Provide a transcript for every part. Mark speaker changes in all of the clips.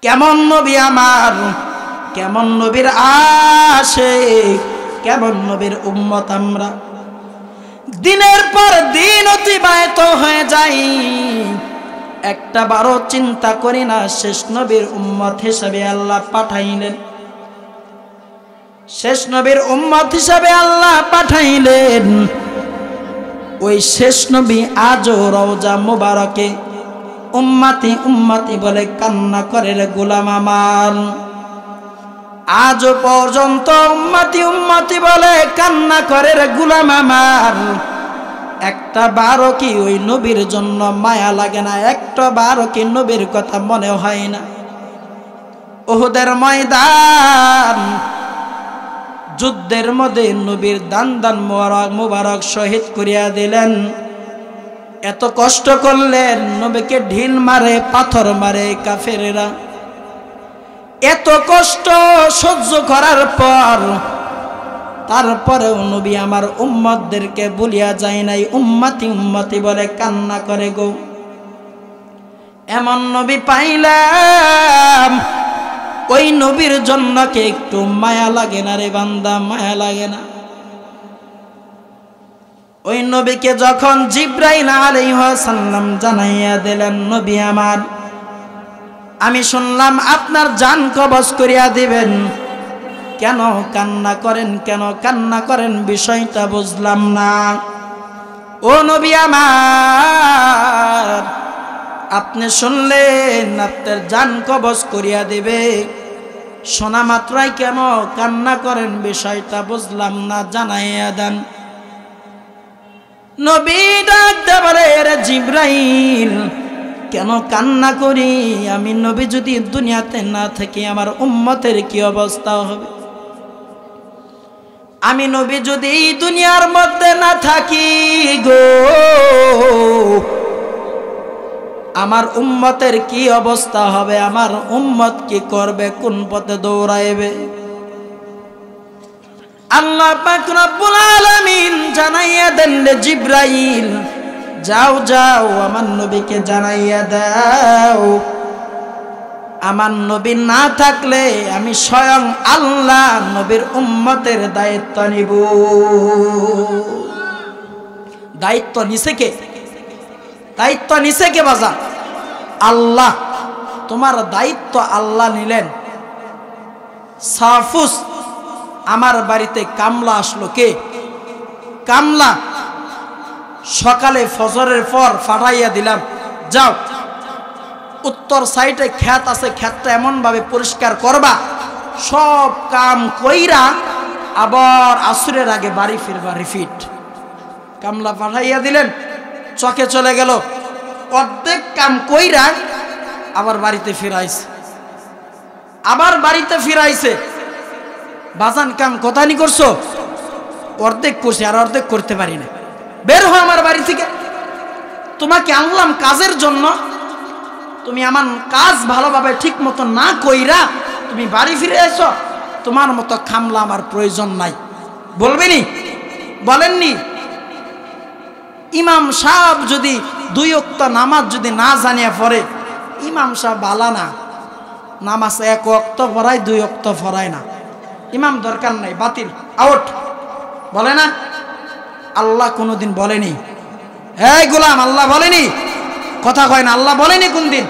Speaker 1: কেমন নবী আমার, কেমন নবীর আশিক, কেমন নবীর উম্মত আমরা। দিনের পর দিন অতিবাহিত হয়ে যায়, একটা বারো চিন্তা করি না শেষ নবীর উম্মত হিসাবে আল্লাহ পাঠাইলেন, শেষ নবীর উম্মত হিসাবে আল্লাহ পাঠাইলেন। ওই শেষ নবী আজও রওজা মুবারকে উম্মতি উম্মতি বলে কান্না করে রে গোলাম আমার। আজও পর্যন্ত উম্মতি উম্মতি বলে কান্না করে রে গোলাম আমার। একটা বারও কি ওই নবীর জন্য মায়া লাগে না? একটা বারও কি নবীর কথা মনে হয় না? উহুদের ময়দান যুদ্ধের মধ্যে নবীর দান দান মুবারক শহীদ করিয়া দিলেন। এত কষ্ট করলেন, নবীকে ঢিল মারে পাথর মারে কাফেরেরা। এত কষ্ট সহ্য করার পর তারপরেও নবী আমার উম্মতদেরকে বলিয়া যায় নাই, উম্মতি উম্মতি বলে কান্না করে গো। এমন নবী পাইলাম, ওই নবীর জন্য কে একটু মায়া লাগে না রে বান্দা? মায়া লাগে না? ওই নবীকে যখন জিবরাইল আলাইহিস সালাম জানাইয়া দিলেন, নবী আমার আমি শুনলাম আপনার জান কবজ করিয়া দিবেন, কেন কান্না করেন, কেন কান্না করেন? বিষয়টা বুঝলাম না। ও নবী আমার, আপনি শুনলেন আপনার জান কবজ করিয়া দিবে, শোনা মাত্রই কেন কান্না করেন? বিষয়টা বুঝলাম না, জানাইয়া দেন। নবী ডাকতে বলে, রে জিবরাইল কেন কান্না করি? আমি নবী যদি দুনিয়াতে না থাকি আমার উম্মতের কি অবস্থা হবে? আমি নবী যদি দুনিয়ার মধ্যে না থাকি গো, আমার উম্মতের কি অবস্থা হবে? আমার উম্মত কি করবে? কোন পথে দৌড়াইবে? আল্লাহ পাক রব্বুল আলামিন জানাইয়া দেন, জিবরাইল যাও যাও আমার নবীকে জানাইয়া দাও, আমার নবী না থাকলে আমি স্বয়ং আল্লাহ নবীর উম্মতের দায়িত্ব নিব। দায়িত্ব নিছে কে? দায়িত্ব নিছে কে বাজার? আল্লাহ। তোমার দায়িত্ব আল্লাহ নিলেন। সাফুস আমার বাড়িতে কামলা আসলো, কে? কামলা। সকালে ফজরের পর ফাটাইয়া দিলাম, যাও উত্তর সাইডে ক্ষেত আছে, ক্ষেতটা এমন ভাবে পরিষ্কার করবা, সব কাম কইরা আবার আসরের আগে বাড়ি ফিরবা, রিপিট। কামলা পাঠাইয়া দিলেন, চকে চলে গেল, অর্ধেক কাম কইরা আবার বাড়িতে ফিরাইছে, আবার বাড়িতে ফিরাইছে। বাজান কাম কোথানি করছো? অর্ধেক করছি, আর অর্ধেক করতে পারি না, বের হো আমার বাড়ি থেকে। তোমাকে আনলাম কাজের জন্য, তুমি আমার কাজ ভালোভাবে ঠিক মতো না কইরা তুমি বাড়ি ফিরে এসো। তোমার মতো খামলা আমার প্রয়োজন নাই। বলবেনি? বলেননি? ইমাম সাহেব যদি 2 ওয়াক্ত নামাজ যদি না জানিয়া পড়ে, ইমাম সাহেব বালা না। নামাজ 1 ওয়াক্ত পড়ায়, 2 ওয়াক্ত পড়ায় না, ইমাম দরকার নাই, বাতিল, আউট। বলে না? আল্লাহ কোনদিন বলেনি, এই গোলাম আল্লাহ বলেনি? কথা কয় না, আল্লাহ বলেনি কোন দিন?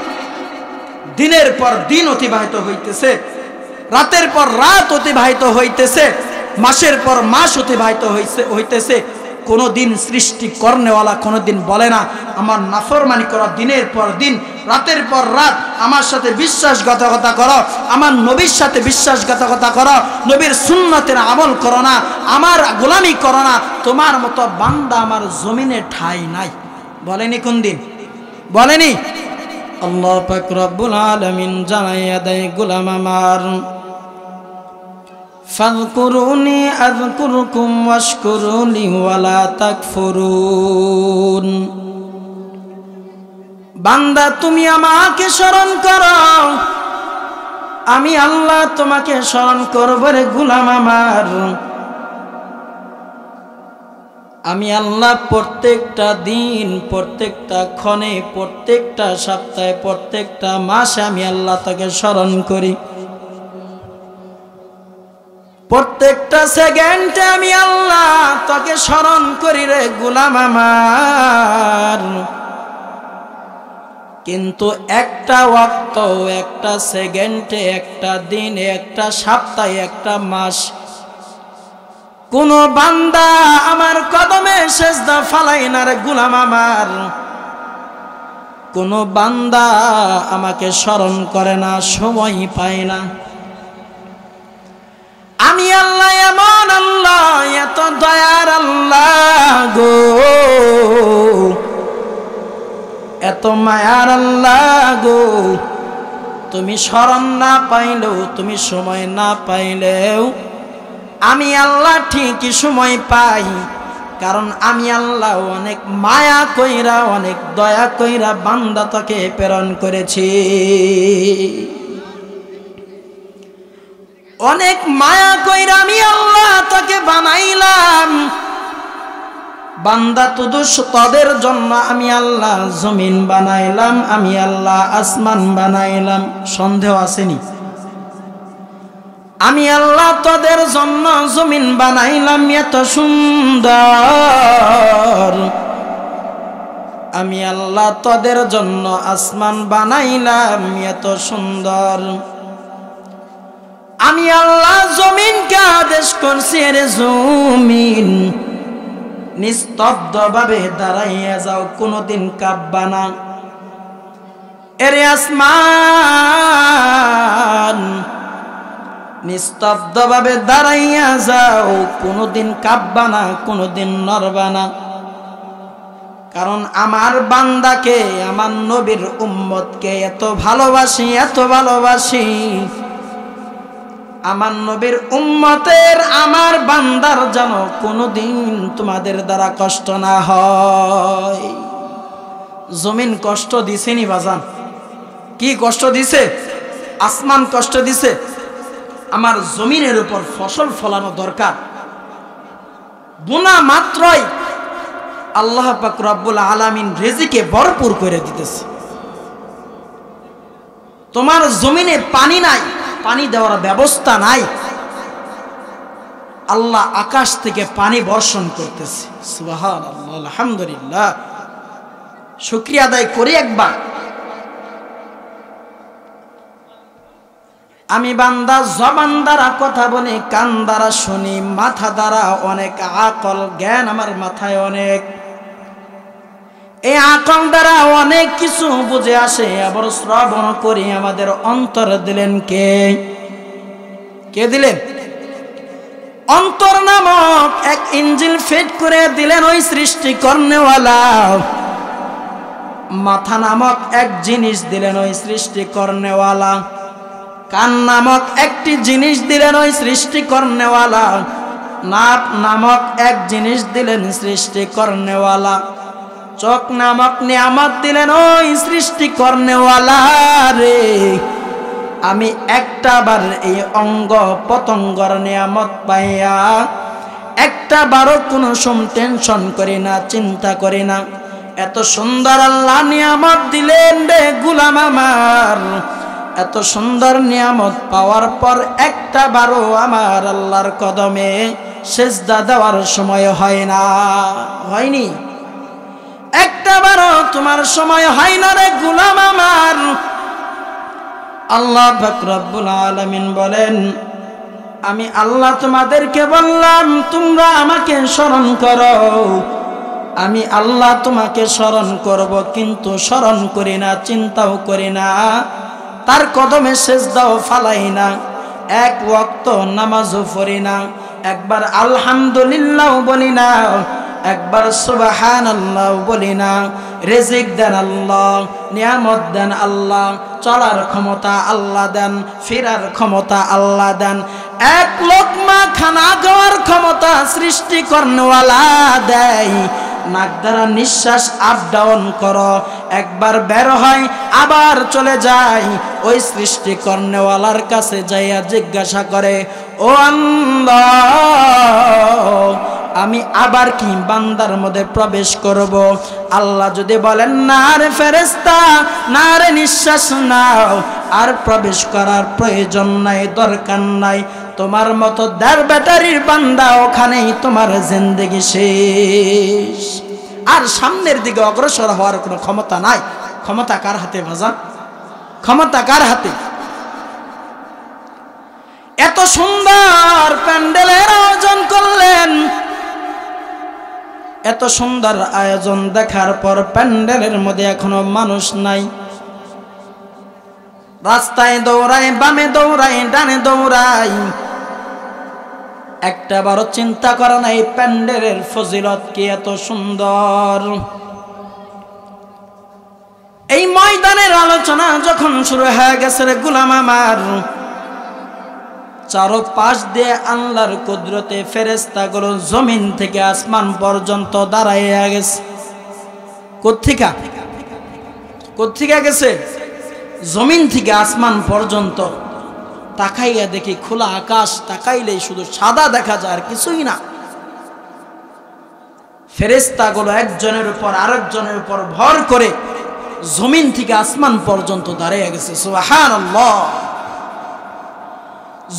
Speaker 1: দিনের পর দিন অতিবাহিত হইতেছে, রাতের পর রাত অতিবাহিত হইতেছে, মাসের পর মাস অতিবাহিত হইতেছে। কোনদিন সৃষ্টি করনেওয়ালা কোনদিন বলে না আমার নাফরমানি করো দিনের পর দিন, রাতের পর রাত, আমার সাথে বিশ্বাসঘাতকতা করো, আমার নবীর সাথে বিশ্বাসঘাতকতা করো, নবীর সুন্নতের আমল করো না, আমার গোলামি করো না, তোমার মতো বান্দা আমার জমিনে ঠাঁই নাই। বলেনি কোন দিন? বলেনি? আল্লাহ পাক রব্বুল আলামিন জানাইয়া দেয়, গোলাম আমার ফাযকুরুনি আযকুরকুম ওয়াশকুরুনি ওয়ালা তাকফুরুন। বান্দা তুমি আমাকে স্মরণ করো, আমি আল্লাহ তোমাকে স্মরণ করব রে গোলাম আমার। আমি আল্লাহ প্রত্যেকটা দিন, প্রত্যেকটা ক্ষণে, প্রত্যেকটা সপ্তাহে, প্রত্যেকটা মাসে আমি আল্লাহ তাকে স্মরণ করি। প্রত্যেকটা সেকেন্ডে আমি আল্লাহ তাকে স্মরণ করি রে গোলাম আমার। কিন্তু একটা ওয়াক্ত, একটা সেকেন্ডে, একটা দিনে, একটা সপ্তাহে, একটা মাস কোন বান্দা আমার কদমে সেজদা ফালাই না রে গোলাম আমার। কোন বান্দা আমাকে স্মরণ করে না, সময় পায় না। আমি আল্লাহ এমন আল্লাহ, এত দয়ার আল্লাহ গো, এত মায়ার আল্লাহ গো। তুমি স্মরণ না পাইলেও, তুমি সময় না পাইলেও আমি আল্লাহ ঠিকই সময় পাই। কারণ আমি আল্লাহ অনেক মায়া কইরা, অনেক দয়া কইরা বান্দা তাকে প্রেরণ করেছি। অনেক মায়া কইরা আমি আল্লাহ তাকে বানাইলাম। বান্দা তুদু তাদের জন্য আমি আল্লাহ জমিন বানাইলাম, আমি আল্লাহ আসমান বানাইলাম। সন্দেহ আসেনি? আমি আল্লাহ তোদের জন্য জমিন বানাইলাম এত সুন্দর, আমি আল্লাহ তোদের জন্য আসমান বানাইলাম এত সুন্দর। আমি আল্লাহ জমিনকে আদেশ করছি, রে জমিন নিস্তব্ধ ভাবে দাঁড়াইয়া যাও, কোনদিন কাঁপবা না। এরে আসমান নিস্তব্ধ ভাবে দাঁড়াইয়া যাও, কোনদিন কাঁপবা না, কোনদিন নড়বা না। কারণ আমার বান্দাকে, আমার নবীর উম্মতকে এত ভালোবাসি, এত ভালোবাসি। আমার নবীর উম্মতের, আমার বান্দার যেন কোনদিন তোমাদের দ্বারা কষ্ট না হয়। জমিন কষ্ট দিছেনি বাজান? কি কষ্ট দিছে? আসমান কষ্ট দিছে। আমার জমিনের উপর ফসল ফলানো দরকার। বুনা মাত্রই আল্লাহ পাক রব্বুল আলামিন রিজিকে ভরপুর করে দিতেছে। তোমার জমিনে পানি নাই, পানি দেওয়ার ব্যবস্থা নাই, আল্লাহ আকাশ থেকে পানি বর্ষণ করতেছে। সুবহানাল্লাহ, আলহামদুলিল্লাহ। শুকরিয়া আদায় করি একবার। আমি বান্দা জবান দ্বারা কথা বলি, কান দ্বারা শুনি, মাথা দ্বারা অনেক আকল জ্ঞান আমার মাথায় অনেক। এই আকল দ্বারা অনেক কিছু বুঝে আসে, আবার শ্রবণ করি। আমাদের অন্তর দিলেন কে? কে দিলেন? অন্তর নামক এক ইঞ্জিন ফিট করে দিলেন ওই সৃষ্টি করনেওয়ালা। মাথা নামক এক জিনিস দিলেন ওই সৃষ্টি করনেওয়ালা। কান নামক একটি জিনিস দিলেন ওই সৃষ্টি করনেওয়ালা। নাক নামক এক জিনিস দিলেন সৃষ্টি করনেওয়ালা। চোখ নামক নিয়ামত দিলেন ওই সৃষ্টি করনেওয়ালা রে। আমি একটা বার এই অঙ্গ পতঙ্গর নিয়ামত পাইয়া একটা বারও কোনো টেনশন করি না, চিন্তা করি না। এত সুন্দর আল্লাহ নিয়ামত দিলেন রে গোলাম আমার। এত সুন্দর নিয়ামত পাওয়ার পর একটা বারও আমার আল্লাহর কদমে সেজদা দেওয়ার সময় হয় না। হয়নি? একটা বারও তোমার সময় হয় না রে গোলাম আমার। আল্লাহ পাক রব্বুল আলামিন বলেন, আমি আল্লাহ তোমাদেরকে বললাম তোমরা আমাকে স্মরণ করো। আমি আল্লাহ তোমাকে স্মরণ করব, কিন্তু স্মরণ করি না, চিন্তাও করি না, তার কদমে সেজদাও ফালাই না, এক ওয়াক্ত নামাজও পড়ি না, একবার আলহামদুলিল্লাহ বলি না, একবার সুবহানাল্লাহ বলি না। রিজিক দেন আল্লাহ, নিয়ামত দেন আল্লাহ, চলার ক্ষমতা আল্লাহ দেন, ফেরার ক্ষমতা আল্লাহ দেন, এক লোকমা খানা খাওয়ার ক্ষমতা সৃষ্টি করনেওয়ালা দেয়। নাক দ্বারা নিঃশ্বাস আপ ডাউন করো, একবার বের হয় আবার চলে যায়। ওই সৃষ্টি করনেওয়ালার কাছে যাইয়া জিজ্ঞাসা করে, ও আল্লাহ আমি আবার কি বান্দার মধ্যে প্রবেশ করব। আল্লাহ যদি বলেন না রে ফেরেশতা, না রে নিঃশ্বাস নাও, আর প্রবেশ করার প্রয়োজন নাই, দরকার নাই, তোমার মতো ১.৫ ব্যাটারির বান্দা ওখানেই তোমার জিন্দেগি শেষ। আর সামনের দিকে অগ্রসর হওয়ার কোনো ক্ষমতা নাই। ক্ষমতা কার হাতে ভাজা? ক্ষমতা কার হাতে? এত সুন্দর প্যান্ডেলের আয়োজন করলেন, এত সুন্দর আয়োজন দেখার পর প্যান্ডেলের মধ্যে এখনো মানুষ নাই। রাস্তায় দৌড়ায়, বামে দৌড়ায়, ডানে দৌড়ায়, একটা বারো চিন্তা করে নাই প্যান্ডেলের ফজিলত কি এত সুন্দর। এই ময়দানের আলোচনা যখন শুরু হয়ে গেছে রে গোলাম আমার, চারপাশ দিয়ে আল্লাহর কুদরতে ফেরেশতাগুলো জমিন থেকে আসমান পর্যন্ত দাঁড়াইয়া গেছে। কোত্থেকে গেছে? জমিন থেকে আসমান পর্যন্ত। তাকাইয়া দেখি খোলা আকাশ, তাকাইলেই শুধু সাদা দেখা যায়, আর কিছুই না। ফেরেশতাগুলো একজনের উপর আরেকজনের উপর ভর করে জমিন থেকে আসমান পর্যন্ত দাঁড়িয়ে গেছে। সুবহানাল্লাহ।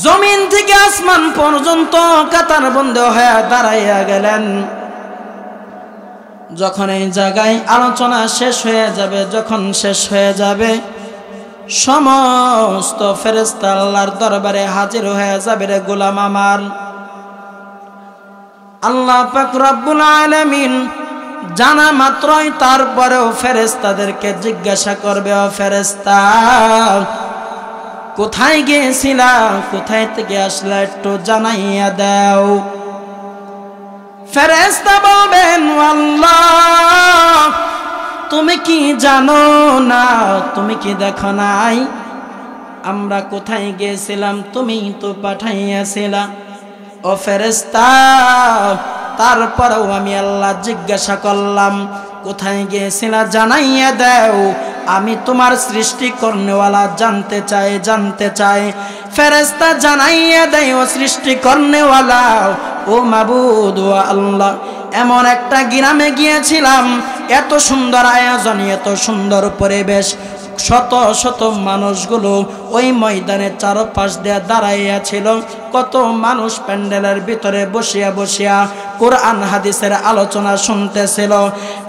Speaker 1: জমিন থেকে আসমান পর্যন্ত কাতার বন্ধ হয়ে দাঁড়াইয়া গেলেন। যখন এই জায়গায় আলোচনা শেষ হয়ে যাবে, যখন শেষ হয়ে যাবে, সমস্ত ফেরেশতা আল্লাহর দরবারে হাজির হয়ে যাবে রে গোলাম আমার। আল্লাহ পাক রব্বুল আলামিন জানা মাত্রই তারপরেও ফেরেশতাদেরকে জিজ্ঞাসা করবে, ও ফেরেশতা কোথায় গিয়েছিলা, কোথায় থেকে আসলা, একটু জানাইয়া দাও। ফেরেশতা বলবেন, আল্লাহ তুমি কি জানো না, তুমি কি দেখো নাই আমরা কোথায় গিয়েছিলাম? তুমি তো পাঠাইয়াছিলা। ও ফেরেশতা তারপরেও আমি আল্লাহ জিজ্ঞাসা করলাম কোথায় গিয়েছিলা, জানাইয়া দাও, আমি তোমার সৃষ্টি করনেওয়ালা জানতে চাই। ফেরেশতা জানাইয়া দেয়, ও সৃষ্টি করনেওয়ালা, ও মাবুদ, ও আল্লাহ, এমন একটা গ্রামে গিয়েছিলাম, এত সুন্দর আয়োজন, এত সুন্দর পরিবেশ, শত শত মানুষগুলো ওই ময়দানে চারপাশ দিয়ে দাঁড়াইয়া ছিল। কত মানুষ প্যান্ডেলের ভিতরে বসিয়া বসিয়া কোরআন হাদিসের আলোচনা শুনতেছিল।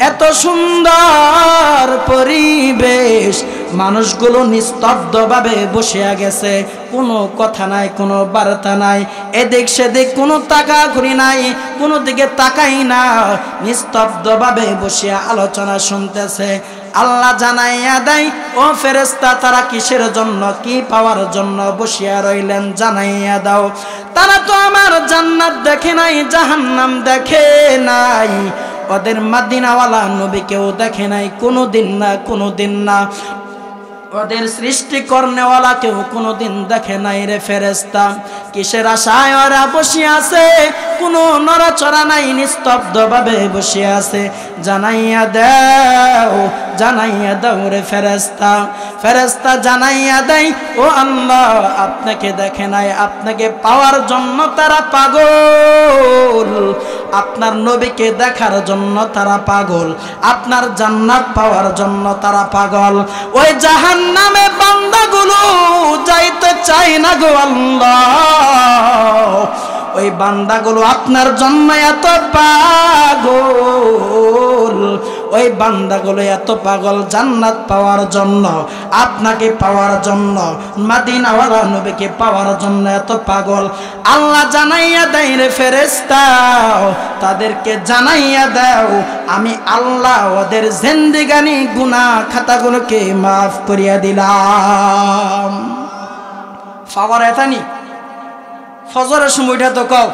Speaker 1: এত সুন্দর পরিবেশ, মানুষগুলো নিস্তব্ধভাবে বসিয়া গেছে, কোনো কথা নাই, কোনো বার্তা নাই, এদিক সেদিক কোনো তাকাঘুরি নাই, কোনো দিকে তাকাই না, নিস্তব্ধভাবে বসিয়া আলোচনা শুনতেছে। আল্লাহ জানাইয়া দেয়, ও ফেরেশতা তারা কিসের জন্য, কি পাওয়ার জন্য বসিয়া রইলেন, জানাইয়া দাও। তারা তো আমার জান্নাত দেখে নাই, জাহান্নাম দেখে নাই, ওদের মদিনাওয়ালা নবীকেও দেখে নাই, কোনোদিন না, ওদের সৃষ্টি করনেওয়ালা কেউ কোনোদিন দেখে নাই রে ফেরেশতা। কিসের আশায় ওরা বসে আছে? কোনো নড়াচড়া নাই, নিস্তব্ধভাবে বসে আছে। জানাইয়া দাও রে ফেরেশতা। ফেরেশতা জানাইয়া দেয়, ও আল্লাহ আপনাকে দেখে নাই, আপনাকে পাওয়ার জন্য তারা পাগল, আপনার নবীকে দেখার জন্য তারা পাগল, আপনার জান্নাত পাওয়ার জন্য তারা পাগল। ওই জাহান্নামে বান্দাগুলো যাইতে চায় না গো আল্লাহ, ওই বান্দাগুলো আপনার জন্য এত পাগল, ওই বান্দাগুলো এত পাগল জান্নাত পাওয়ার জন্য, আপনাকে পাওয়ার জন্য, মদিনাওয়ালা নবীকে পাওয়ার জন্য এত পাগল। আল্লাহ জানাইয়া দেয় রে ফেরেশতা, তাদেরকে জানাইয়া দাও, আমি আল্লাহ ওদের জিন্দেগানি গুনাহ খাতাগুলোকে মাফ করিয়া দিলাম। পাওয়ার এতানি ফজরের সময়টা তো কও,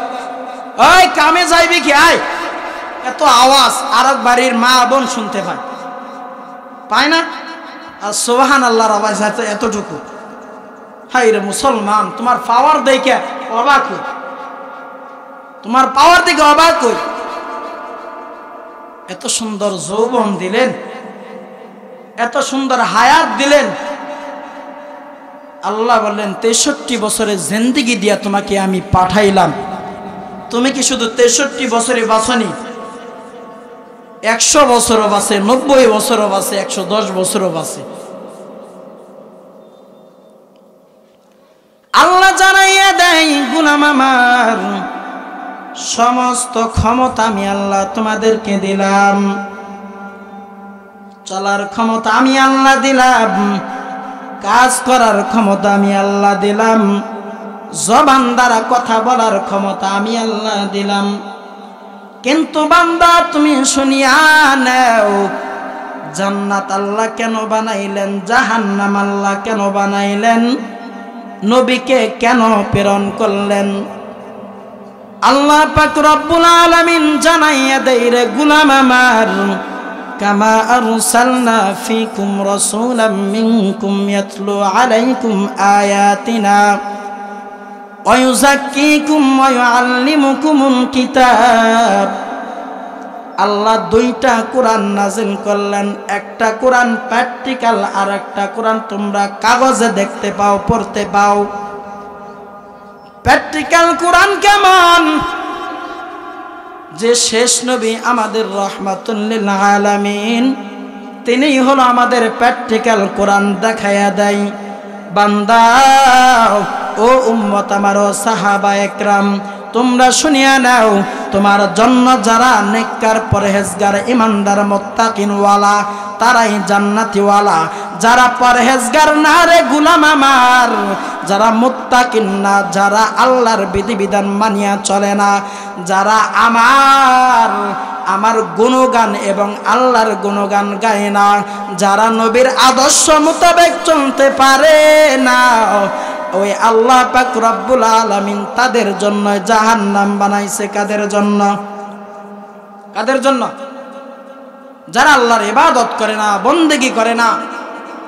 Speaker 1: ওই কামে যাইবি কি, আয়, এত আওয়াজ আরেক বাড়ির মা বোন শুনতে পায় না? আর সুবহানাল্লাহর আওয়াজ এতটুকু। হাই রে মুসলমান, তোমার পাওয়ার দেখে অবাক হই, তোমার পাওয়ার দেখে অবাক হই। এত সুন্দর যৌবন দিলেন, এত সুন্দর হায়াত দিলেন। আল্লাহ বললেন 63 বছরের জিন্দেগি দিয়া তোমাকে আমি পাঠাইলাম, তুমি কি শুধু 63 বছরে বাঁচনি, 100 বছরও বাঁচে, 90 বছরও বাঁচে, 110 বছরও বাঁচে। আল্লাহ জানাইয়া দেয়, গোলাম আমার, সমস্ত ক্ষমতা আমি আল্লাহ তোমাদেরকে দিলাম, চলার ক্ষমতা আমি আল্লাহ দিলাম, কাজ করার ক্ষমতা আমি আল্লাহ দিলাম, জবান দ্বারা কথা বলার ক্ষমতা আমি আল্লাহ দিলাম। কিন্তু বান্দা তুমি শুনিয়া নাও, জান্নাত আল্লাহ কেন বানাইলেন, জাহান্নাম আল্লাহ কেন বানাইলেন, নবীকে কেন প্রেরণ করলেন? আল্লাহ পাক রব্বুল আলামিন জানাইয়া দেয়, রে গোলাম আমার, কামা আরসালনা ফিকুম রাসূলাম মিনকুম ইয়াতলু আলাইকুম আয়াতিনা ওয়া ইউযাক্কিকুম ওয়া ইউআল্লিমুকুমুল কিতাব। আল্লাহ দুইটা কোরআন নাজিল করলেন, একটা কোরআন প্র্যাকটিক্যাল, আর একটা কোরআন তোমরা কাগজে দেখতে পাও, পড়তে পাও। প্র্যাকটিক্যাল কোরআন কেমন? যে শেষ নবী আমাদের রাহমাতুল লিল আলামিন, তিনিই হলো আমাদের প্র্যাকটিক্যাল কোরআন দেখাইয়া দেয়। বান্দা ও উম্মত আমার, ও সাহাবা একরাম, তোমরা শুনিয়া নাও, তোমার জন্য যারা নেককার, পরহেজগার, ইমানদার, মুত্তাকিনওয়ালা, তারাই জান্নাতিওয়ালা। যারা পরহেজগার না রে গোলাম আমার, যারা মুত্তাকিন না, যারা আল্লাহর বিধিবিধান মানিয়া চলে না, যারা আমার গুণগান এবং আল্লাহর গুণগান গায় না, যারা নবীর আদর্শ মোতাবেক চলতে পারে না, ওই আল্লাহ পাক রব্বুল আলামিন তাদের জন্য জাহান্নাম বানাইছে। কাদের জন্য? কাদের জন্য? যারা আল্লাহর ইবাদত করে না, বন্দেগী করে না,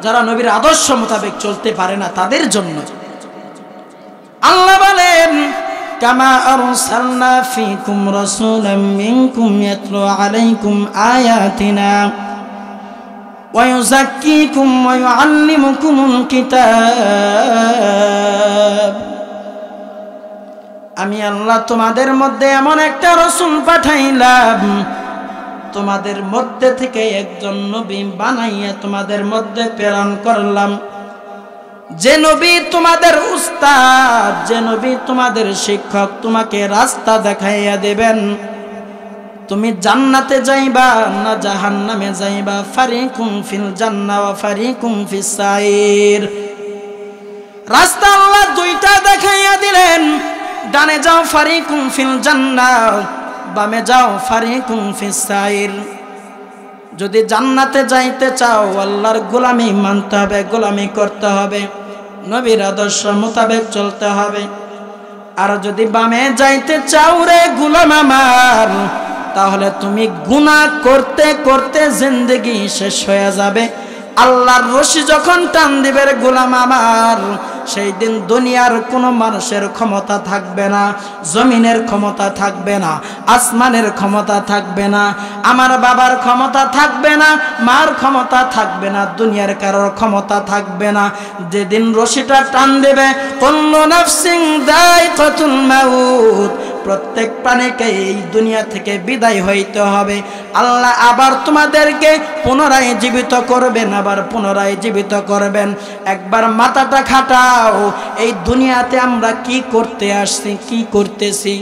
Speaker 1: যারা নবীর আদর্শ মোতাবেক চলতে পারে না, তাদের জন্য। আল্লাহ বলেন, কামা আরসালনা ফিকুম রাসূলাম মিনকুম ইয়াতলু আলাইকুম আয়াতিনা ওয়া ইউযাক্কিকুম ওয়া ইউআল্লিমুকুমুল কিতাব। আমি আল্লাহ তোমাদের মধ্যে এমন একটা রাসূল পাঠাইলাম, তোমাদের মধ্যে থেকে একজন নবী বানাইয়া তোমাদের মধ্যে প্রেরণ করলাম, যে নবী তোমাদের উস্তাদ, যে নবী তোমাদের শিক্ষক, তোমাকে রাস্তা দেখাইয়া দেবেন। তুমি জান্নাতে যাইবা না জাহান্নামে যাইবা, ফারিকুম ফিল জান্নাহ ওয়া ফারিকুম ফিস সাইর। রাস্তা আল্লাহ দুইটা দেখাইয়া দিলেন, ডানে যাও ফারিকুম ফিল জান্নাহ, বামে যাও ফারিকুম ফিস সাইর। যদি জান্নাতে যাইতে চাও, আল্লাহর গোলামি মানতে হবে, গোলামি করতে হবে, নবীর আদর্শ মোতাবেক চলতে হবে। আর যদি বামে যাইতে চাও রে গোলাম আমার, তাহলে তুমি গুনাহ করতে করতে জিন্দেগি শেষ হয়ে যাবে। আল্লাহর রশি যখন টান দিবে রে গোলাম আমার, সেই দিন দুনিয়ার কোনো মানুষের ক্ষমতা থাকবে না, জমিনের ক্ষমতা থাকবে না, আসমানের ক্ষমতা থাকবে না, আমার বাবার ক্ষমতা থাকবে না, মার ক্ষমতা থাকবে না, দুনিয়ার কারোর ক্ষমতা থাকবে না। যেদিন রশিটা টান দেবে, কুল্লু নাফসিন যায়িকাতুল মাউত, প্রত্যেক প্রাণীকে এই দুনিয়া থেকে বিদায় হইতে হবে। আল্লাহ আবার তোমাদেরকে পুনরায় জীবিত করবেন, আবার পুনরায় জীবিত করবেন। একবার মাথাটা খাটাও, এই দুনিয়াতে আমরা কি করতে আসছি, কি করতেছি,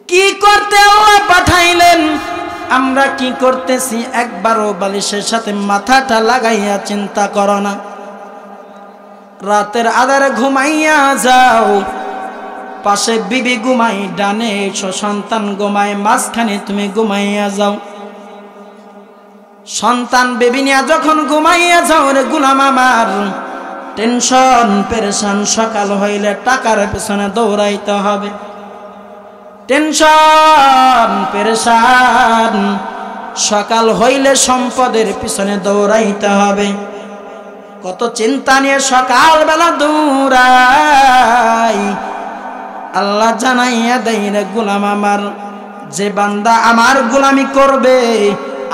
Speaker 1: কি করতে আল্লাহ পাঠাইলেন, আমরা কি করতেছি, একবারও বালিশের সাথে মাথাটা লাগাইয়া চিন্তা করো না। রাতের আধারে ঘুমাইয়া যাও, পাশে বিবি ঘুমাই, ডানে সন্তান ঘুমায়, মাঝখানে তুমি ঘুমাইয়া যাও। সন্তান বেবি নিয়ে যখন ঘুমাইয়া যাও রে গোলাম আমার, টেনশন পেরেশান, সকাল হইলে টাকার পেছনে দৌড়াইতে হবে, টেনশন পেরেশান, সকাল হইলে সম্পদের পিছনে দৌড়াইতে হবে। কত চিন্তা নিয়ে সকালবেলা দৌড়াই। আল্লাহ জানাইয়া দেয় রে গোলাম আমার, যে বান্দা আমার গোলামি করবে,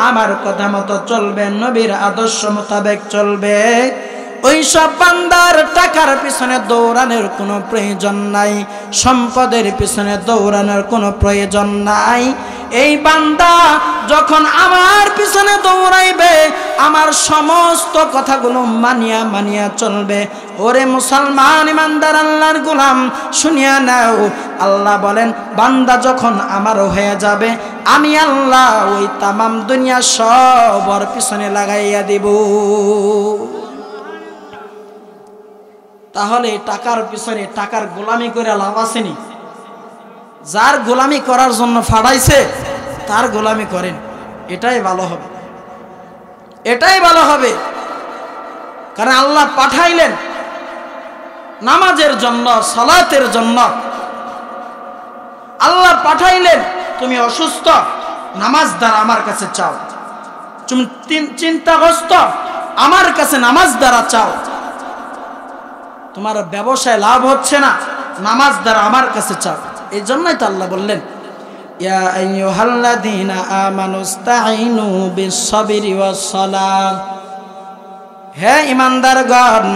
Speaker 1: আমার কথা মতো চলবে, নবীর আদর্শ মোতাবেক চলবে, ওই সব বান্দার টাকার পিছনে দৌড়ানোর কোনো প্রয়োজন নাই, সম্পদের পিছনে দৌড়ানোর কোনো প্রয়োজন নাই। এই বান্দা যখন আমার পিছনে দৌড়াইবে, আমার সমস্ত কথাগুলো মানিয়া মানিয়া চলবে। ওরে মুসলমান ইমানদার আল্লাহর গোলাম, শুনিয়া নাও, আল্লাহ বলেন বান্দা যখন আমার হয়ে যাবে, আমি আল্লাহ ওই তামাম দুনিয়া সব ওর পিছনে লাগাইয়া দিব। তাহলে টাকার পিছনে টাকার গোলামি করে লাভ আসেনি? যার গোলামি করার জন্য ফাড়াইছে তার গোলামি করেন, এটাই ভালো হবে, এটাই ভালো হবে। কারণ আল্লাহ পাঠাইলেন নামাজের জন্য, সালাতের জন্য। আল্লাহ পাঠাইলেন তুমি অসুস্থ, নামাজ দ্বারা আমার কাছে চাও। তুমি চিন্তাগ্রস্ত, আমার কাছে নামাজ দ্বারা চাও। তোমার ব্যবসায় লাভ হচ্ছে না, নামাজ দ্বারা আমার কাছে চাও। এই জন্যই তো আল্লাহ বললেন ইয়া আইয়ুহাল্লাযীনা আমানুস্তাঈনু বিস-সাবরি ওয়াস-সালাহ। হে ঈমানদারগণ,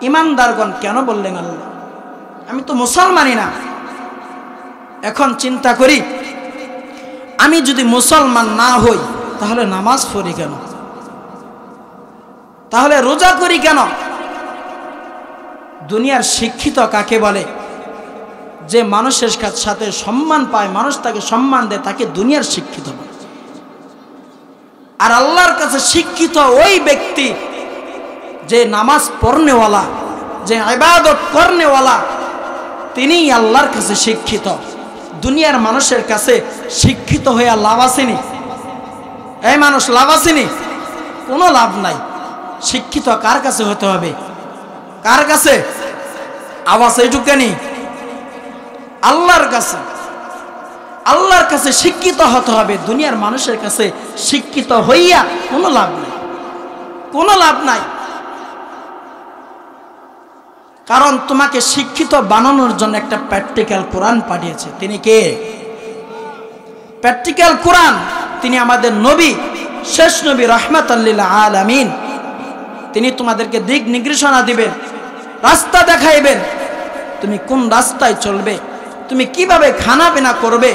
Speaker 1: ঈমানদারগণ কেন বললেন আল্লাহ? আমি তো মুসলমানই না। এখন চিন্তা করি, আমি যদি মুসলমান না হই তাহলে নামাজ পড়ি কেন? তাহলে রোজা করি কেন? দুনিয়ার শিক্ষিত কাকে বলে? যে মানুষের সাথে সম্মান পায়, মানুষ তাকে সম্মান দেয়, তাকে দুনিয়ার শিক্ষিত বলে। আর আল্লাহর কাছে শিক্ষিত ওই ব্যক্তি যে নামাজ পড়নেওয়ালা, যে ইবাদত করনেওয়ালা, তিনিই আল্লাহর কাছে শিক্ষিত। দুনিয়ার মানুষের কাছে শিক্ষিত হয়ে লাভ আসেনি? এই মানুষ লাভ আসেনি? কোনো লাভ নাই। শিক্ষিত কার কাছে হতে হবে? কার কাছে? আওয়াজ এইটুকানি, আল্লাহর কাছে। আল্লাহর কাছে শিক্ষিত হতে হবে। দুনিয়ার মানুষের কাছে শিক্ষিত হইয়া কোনো লাভ নাই, কোনো লাভ নাই। কারণ তোমাকে শিক্ষিত বানানোর জন্য একটা প্র্যাকটিক্যাল কোরআন পাঠিয়েছে। তিনি কে? প্র্যাকটিক্যাল কোরআন। তিনি আমাদের নবী, শেষ নবী, রাহমাতাল লিল আলামিন। তিনি তোমাদেরকে দিক নির্দেশনা দিবেন, রাস্তা দেখাইবেন। তুমি কোন রাস্তায় চলবে, তুমি কিভাবে খানা পিনা করবে,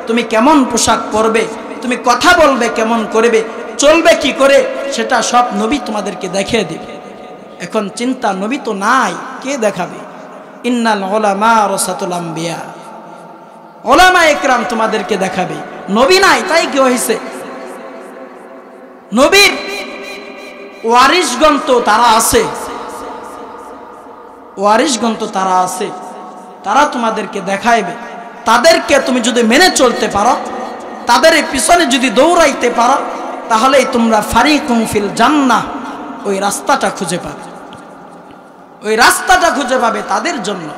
Speaker 1: তুমি কেমন পোশাক পরবে, তুমি কথা বলবে কেমন করবে, চলবে কি করে, সেটা সব নবী তোমাদেরকে দেখিয়ে দিবে। এখন চিন্তা, নবী তো নাই, কে দেখাবে? ইন্নাল উলামা ওয়ারাসাতুল আম্বিয়া, উলামা ইকরাম তোমাদেরকে দেখাবে। নবী নাই, তাই কি হয়েছে? নবীর ওয়ারিসগণ তো তারা আছে, ওয়ারিসগণ তো তারা আছে, তারা তোমাদেরকে দেখাইবে। তাদেরকে তুমি যদি মেনে চলতে পারো, তাদের পিছনে যদি দৌড়াইতে পারো, তাহলেই তোমরা ফারিকুম ফিল জান্নাহ, ওই রাস্তাটা খুঁজে পাবে, ওই রাস্তাটা খুঁজে পাবে তাদের জন্য।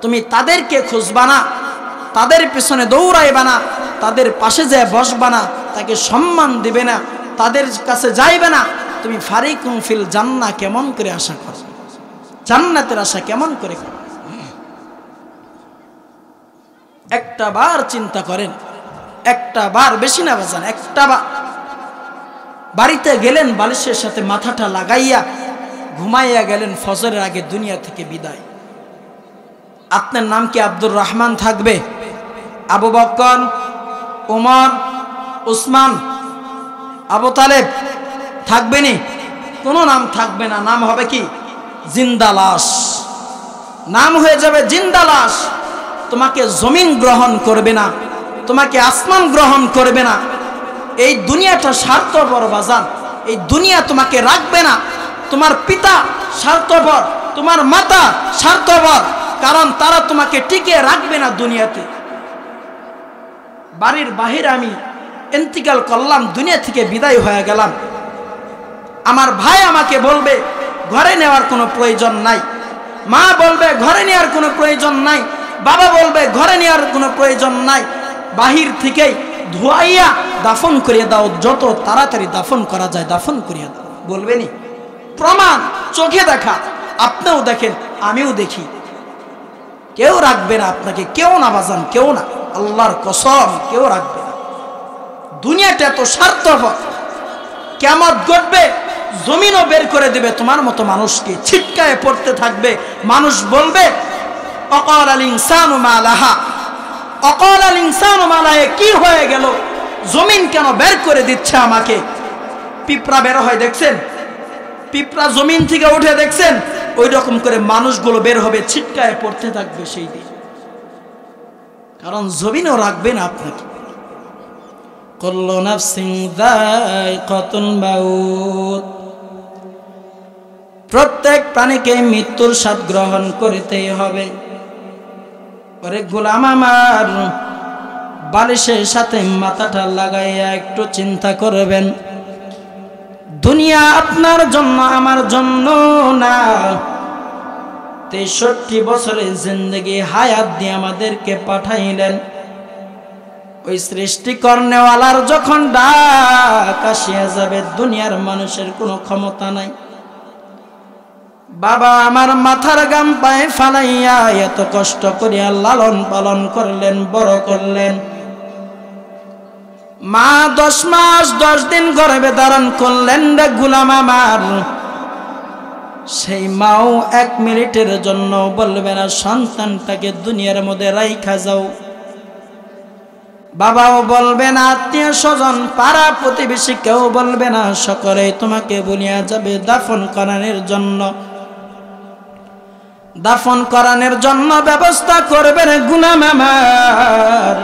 Speaker 1: তুমি তাদেরকে খুঁজবা না, তাদের পিছনে দৌড়াইবা না, তাদের পাশে যেয়ে বসবা না, তাকে সম্মান দিবে না, তাদের কাছে যাইবে না। তুমি ফারিকুম ফিল জান্নাহ কেমন করে আশা করো? জান্নাতের আশা কেমন করে করো? একটা বার চিন্তা করেন, একটা বার, বেশি না বাজান, একটা বার বাড়িতে গেলেন, বালিশের সাথে মাথাটা লাগাইয়া ঘুমাইয়া গেলেন, ফজরের আগে দুনিয়া থেকে বিদায়। আপনার নাম কি আব্দুর রহমান থাকবে? আবু বকর, ওমর, উসমান, আবু তালেব থাকবে নি? কোনো নাম থাকবে না। নাম হবে কি? জিন্দা লাশ। নাম হয়ে যাবে জিন্দা লাশ। তোমাকে জমিন গ্রহণ করবে না, তোমাকে আসমান গ্রহণ করবে না। এই দুনিয়াটা স্বার্থপর বাজান, এই দুনিয়া তোমাকে রাখবে না। তোমার পিতা স্বার্থপর, তোমার মাতা স্বার্থপর, কারণ তারা তোমাকে টিকে রাখবে না দুনিয়াতে। বাড়ির বাহিরে আমি ইন্তিকাল করলাম, দুনিয়া থেকে বিদায় হয়ে গেলাম, আমার ভাই আমাকে বলবে ঘরে নেওয়ার কোনো প্রয়োজন নাই, মা বলবে ঘরে নেওয়ার কোনো প্রয়োজন নাই, বাবা বলবে ঘরে নেওয়ার কোনো প্রয়োজন নাই। বাহির থেকেই ধোয়াইয়া দাফন করিয়ে দাও, যত তাড়াতাড়ি দাফন করা যায় দাফন করিয়ে দাও। বলবেনি? প্রমাণ চোখে দেখা, আপনিও দেখেন, আমিও দেখি। কেউ রাখবে না আপনাকে, কেউ না বাজান, কেউ না, আল্লাহর কসম, কেউ রাখবে না। দুনিয়াটা এত স্বার্থপর, কিয়ামত ঘটবে, জমিনও বের করে দেবে তোমার মতো মানুষকে, ছিটকায় পড়তে থাকবে। মানুষ বলবে অকালাল ইনসানু মা লাহা, অকালাল ইনসানু মা লাহা, কি হয়ে গেল, জমিন কেন বের করে দিচ্ছে আমাকে? পিঁপড়া বের হয় দেখছেন, পিঁপড়া জমিন থেকে উঠে দেখছেন, ওই রকম করে মানুষগুলো বের হবে, ছিটকায় পড়তে থাকবে সেই দিন। কারণ জমিনও রাখবে না আপনাকে। কুল্লু নাফসিন যায়কাতুল মাউত, প্রত্যেক প্রাণীকে মৃত্যুর স্বাদ গ্রহণ করতেই হবে। পরে গোলাম আমার বালিশের সাথে মাথাটা লাগাইয়া একটু চিন্তা করবেন, দুনিয়া আপনার জন্য আমার জন্য না। 63 বছরের জিন্দেগি হায়াত দিয়ে আমাদেরকে পাঠাইলেন। ওই সৃষ্টিকর্ণওয়ালার যখন ডাক আসিয়া যাবে, দুনিয়ার মানুষের কোনো ক্ষমতা নাই। বাবা আমার মাথার গাম পায়ে ফালাইয়া এত কষ্ট করিয়া লালন পালন করলেন, বড় করলেন। মা 10 মাস 10 দিন গর্ভে ধারণ করলেন রে গোলাম আমার। সেই মাও 1 মিনিটের জন্য বলবে না সন্তানটাকে দুনিয়ার মধ্যে রাইখা যাও। বাবাও বলবে না, আত্মীয় স্বজন পাড়া প্রতিবেশী কেউ বলবে না, সকলেই তোমাকে বলিয়া যাবে দাফন করানোর জন্য। দাফন করানোর জন্য ব্যবস্থা করবেন গোলাম আমার।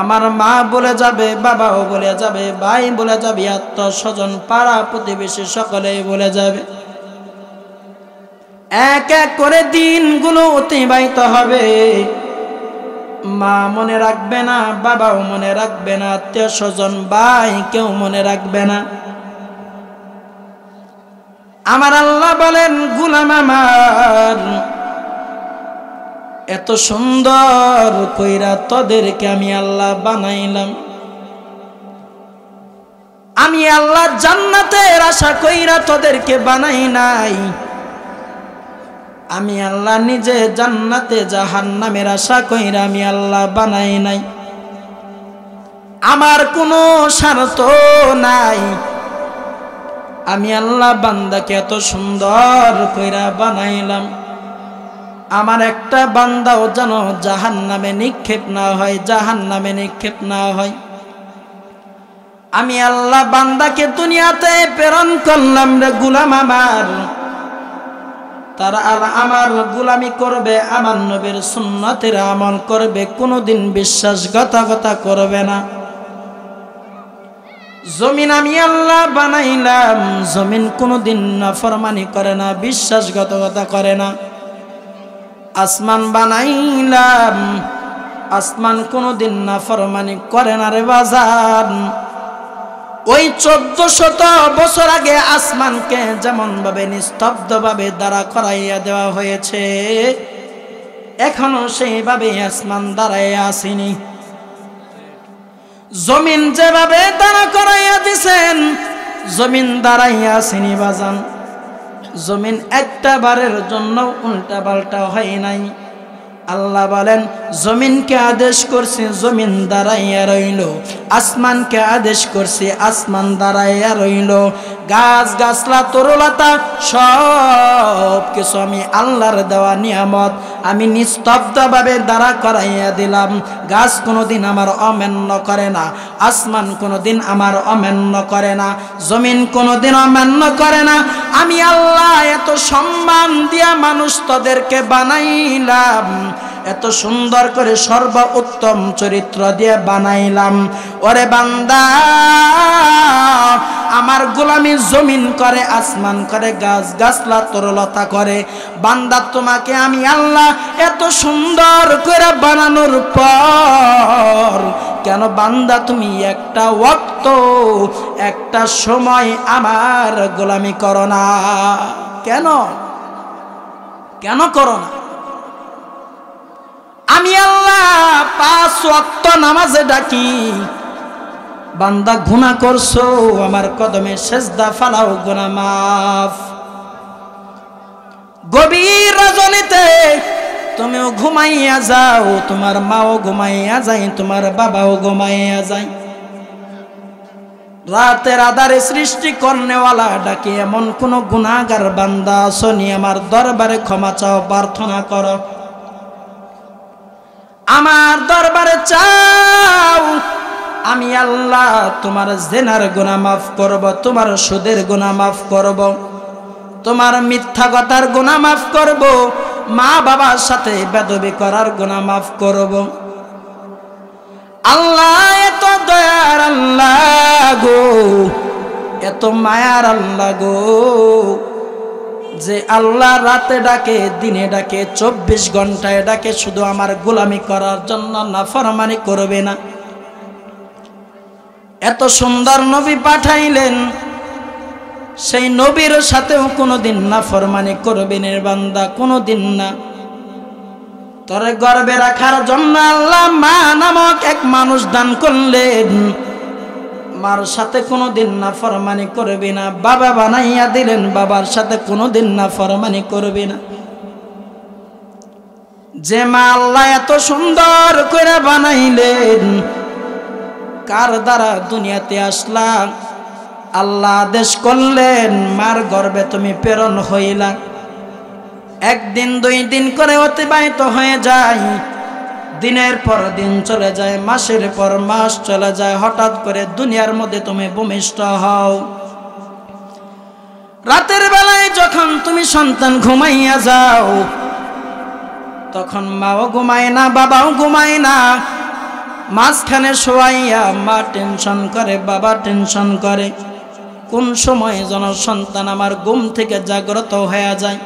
Speaker 1: আমার মা বলে যাবে, বাবাও বলে যাবে, ভাই বলে যাবে, আত্মীয় স্বজন পাড়া প্রতিবেশী সকলেই বলে যাবে। এক এক করে দিনগুলো অতিবাহিত হবে। মা মনে রাখবে না, বাবাও মনে রাখবে না, আত্মীয় স্বজন ভাই কেউ মনে রাখবে না। আমার আল্লাহ বলেন গোলাম আমার, এত সুন্দর কইরা তোদেরকে আমি আল্লাহ বানাইলাম। আমি আল্লাহ জান্নাতের আশা কইরা তোদেরকে বানাই নাই। আমি আল্লাহ নিজে জান্নাতে জাহান্নামের আশা কইরা আমি আল্লাহ বানাই নাই। আমার কোনো স্বার্থ নাই। আমি আল্লাহ বান্দাকে এত সুন্দর কইরা বানাইলাম, আমার একটা বান্দাও যেন জাহান্নামে নিক্ষেপ না হয়, জাহান্নামে নিক্ষেপ না হয়। আমি আল্লাহ বান্দাকে দুনিয়াতে প্রেরণ করলাম রে গোলাম আমার। তারা আমার গোলামি করবে, আমার নবীর সুন্নতের আমল করবে, কোনোদিন বিশ্বাসঘাতকতা করবে না। জমিন আমি আল্লাহ বানাইলাম, জমিন কোনোদিন নাফরমানি করে না, বিশ্বাসঘাতকতা করে না। আসমান বানাইলাম, আসমান কোনোদিন নাফরমানি করে না রে বাজান। ওই 1400 বছর আগে আসমানকে যেমন ভাবে নিস্তব্ধ ভাবে দাঁড়া করাইয়া দেওয়া হয়েছে, এখনো সেইভাবে আসমান দাঁড়াইয়া আসেনি। জমিন যেভাবে দাঁড়া করাইয়া দিছেন, জমিন দাঁড়াইয়া আসেনি বাজান। জমিন একটা বারের জন্য উল্টা পাল্টা হয় নাই। আল্লাহ বলেন জমিনকে আদেশ করছি, জমিন দাঁড়াইয়া রইল। আসমানকে আদেশ করছি, আসমান দাঁড়াইয়া রইল। গাছ গাছলা তরুলতা সব কিছু আমি আল্লাহর দেওয়া নিয়ামত, আমি নিস্তব্ধভাবে দাঁড়া করাইয়া দিলাম। গাছ কোনোদিন আমার অমান্য করে না, আসমান কোনোদিন আমার অমান্য করে না, জমিন কোনোদিন অমান্য করে না। আমি আল্লাহ এত সম্মান দিয়া মানুষ তোদেরকে বানাইলাম, এত সুন্দর করে সর্বোত্তম চরিত্র দিয়ে বানাইলাম। ওরে বান্দা, আমার গোলামি জমিন করে, আসমান করে, গাছ গাছলা তরলতা করে। বান্দা তোমাকে আমি আল্লাহ এত সুন্দর করে বানানোর পর কেন বান্দা তুমি একটা ওয়াক্ত, একটা সময় আমার গোলামি করো না? কেন কেন করো না? আমি আল্লাহ 5 ওয়াক্ত নামাজে ডাকি, বান্দা গুনাহ করছো আমার কদমে সেজদা ফালাও, গুনাহ মাফ। গভীর রজনীতে তুমিও ঘুমাইয়া যাও, তোমার মাও ঘুমাইয়া যায়, তোমার বাবাও ঘুমাইয়া যায়। রাতের আধারে সৃষ্টি করনেওয়ালা ডাকে এমন কোন গুনাহগার বান্দা আসনি, আমার দরবারে ক্ষমা চাও, প্রার্থনা করো। আমার দরবারে চাও, আমি আল্লাহ তোমার জেনার গুনাহ মাফ করব, তোমার সুদের গুনাহ মাফ করব, তোমার মিথ্যা কথার গুনাহ মাফ করব, মা বাবার সাথে বেদবি করার গুনাহ মাফ করব। আল্লাহ এত দয়ার আল্লাহ গো, এত মায়ার আল্লাহ গো, যে আল্লাহ রাতে ডাকে দিনে ডাকে 24 ঘন্টায় ডাকে, শুধু আমার গোলামি করার জন্য, নাফরমানি করবে না। এত সুন্দর নবী পাঠাইলেন, সেই নবীর সাথেও কোনোদিন নাফরমানি করবে না বান্দা, কোনোদিন না। তোরে গর্বে রাখার জন্য আল্লাহ মা নামক এক মানুষ দান করলেন, মার সাথে কোনোদিন নাফরমানি করবে না। বাবা বানাইয়া দিলেন, বাবার সাথে কোনোদিন নাফরমানি করবে না। যে মা আল্লাহ এত সুন্দর করে বানাইলেন, কার দ্বারা দুনিয়াতে আসলা? আল্লাহ আদেশ করলেন, মার গর্ভে তুমি প্রেরণ হইলা। একদিন 2 দিন করে অতিবাহিত হয়ে যায়, দিনের পর দিন চলে যায়, মাসের পর মাস চলে যায়, হঠাৎ করে দুনিয়ার মধ্যে তুমি ভূমিষ্ঠ হও। রাতের বেলায় যখন তুমি সন্তান ঘুমাইয়া যাও, তখন মাও ঘুমায় না, বাবাও ঘুমায় না। মাঝখানে শোয়াইয়া মা টেনশন করে, বাবা টেনশন করে, কোন সময় যেন সন্তান আমার ঘুম থেকে জাগ্রত হয়ে যায়,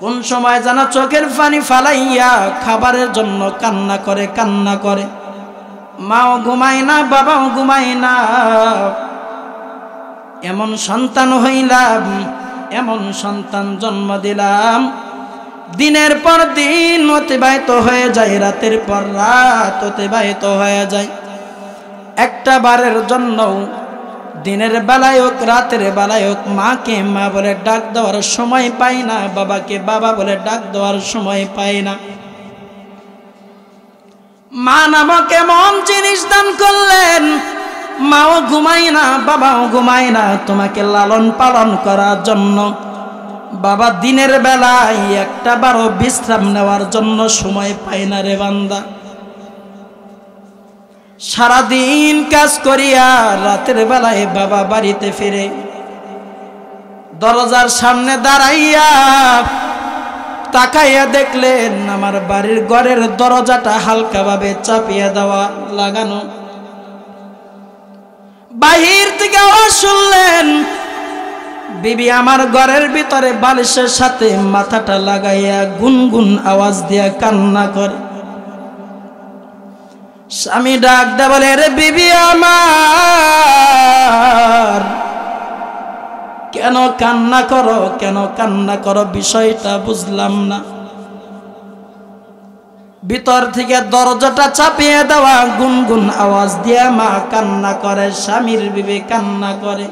Speaker 1: কোন সময় যেন চোখের পানি ফালাইয়া খাবারের জন্য কান্না করে, কান্না করে। মাও ঘুমায় না, বাবাও ঘুমায় না। এমন সন্তান হইলাম, এমন সন্তান জন্ম দিলাম, দিনের পর দিন অতিবাহিত হয়ে যায়, রাতের পর রাত অতিবাহিত হয়ে যায়। একটা বারের জন্য দিনের বেলায় হোক রাতের বেলায় হোক মাকে মা বলে ডাক দেওয়ার সময় পাই না, বাবাকে বাবা বলে ডাক দেওয়ার সময় পাই না। মা নামক এমন জিনিস দান করলেন, মাও ঘুমায় না, বাবাও ঘুমায় না, তোমাকে লালন পালন করার জন্য। বাবা দিনের বেলায় একটা বারও বিশ্রাম নেওয়ার জন্য সময় পায় না রে বান্দা। সারাদিন কাজ করিয়া রাতের বেলায় বাবা বাড়িতে ফিরে, দরজার সামনে দাঁড়াইয়া তাকাইয়া দেখলেন আমার বাড়ির ঘরের দরজাটা হালকাভাবে চাপিয়ে দেওয়া লাগানো। বাহির থেকে আওয়াজ শুনলেন, বিবি আমার ঘরের ভিতরে বালিশের সাথে মাথাটা লাগাইয়া গুনগুন আওয়াজ দিয়া কান্না করে। স্বামী ডাক দে বলে, রে বিবি আমার, কেন কান্না করো, কেন কান্না করো? বিষয়টা বুঝলাম না। ভিতর থেকে দরজাটা চাপিয়ে দেওয়া, গুনগুন আওয়াজ দিয়ে মা কান্না করে, স্বামীর বিবি কান্না করে।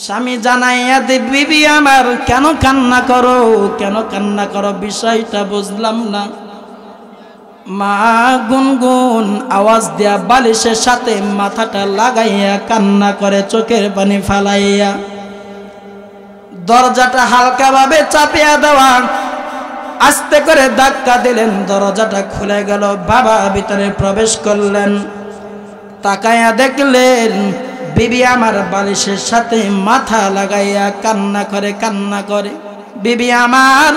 Speaker 1: স্বামী জানাইয়া দে, বিবি আমার কেন কান্না করো, কেন কান্না করো? বিষয়টা বুঝলাম না। মা গুনগুন আওয়াজ দিয়া বালিশের সাথে মাথাটা লাগাইয়া কান্না করে, চোখের পানি ফালাইয়া। দরজাটা হালকাভাবে চাপিয়া দেওয়া, আস্তে করে ধাক্কা দিলেন, দরজাটা খুলে গেল। বাবা ভিতরে প্রবেশ করলেন, তাকাইয়া দেখলেন বিবি আমার বালিশের সাথে মাথা লাগাইয়া কান্না করে, কান্না করে। বিবি আমার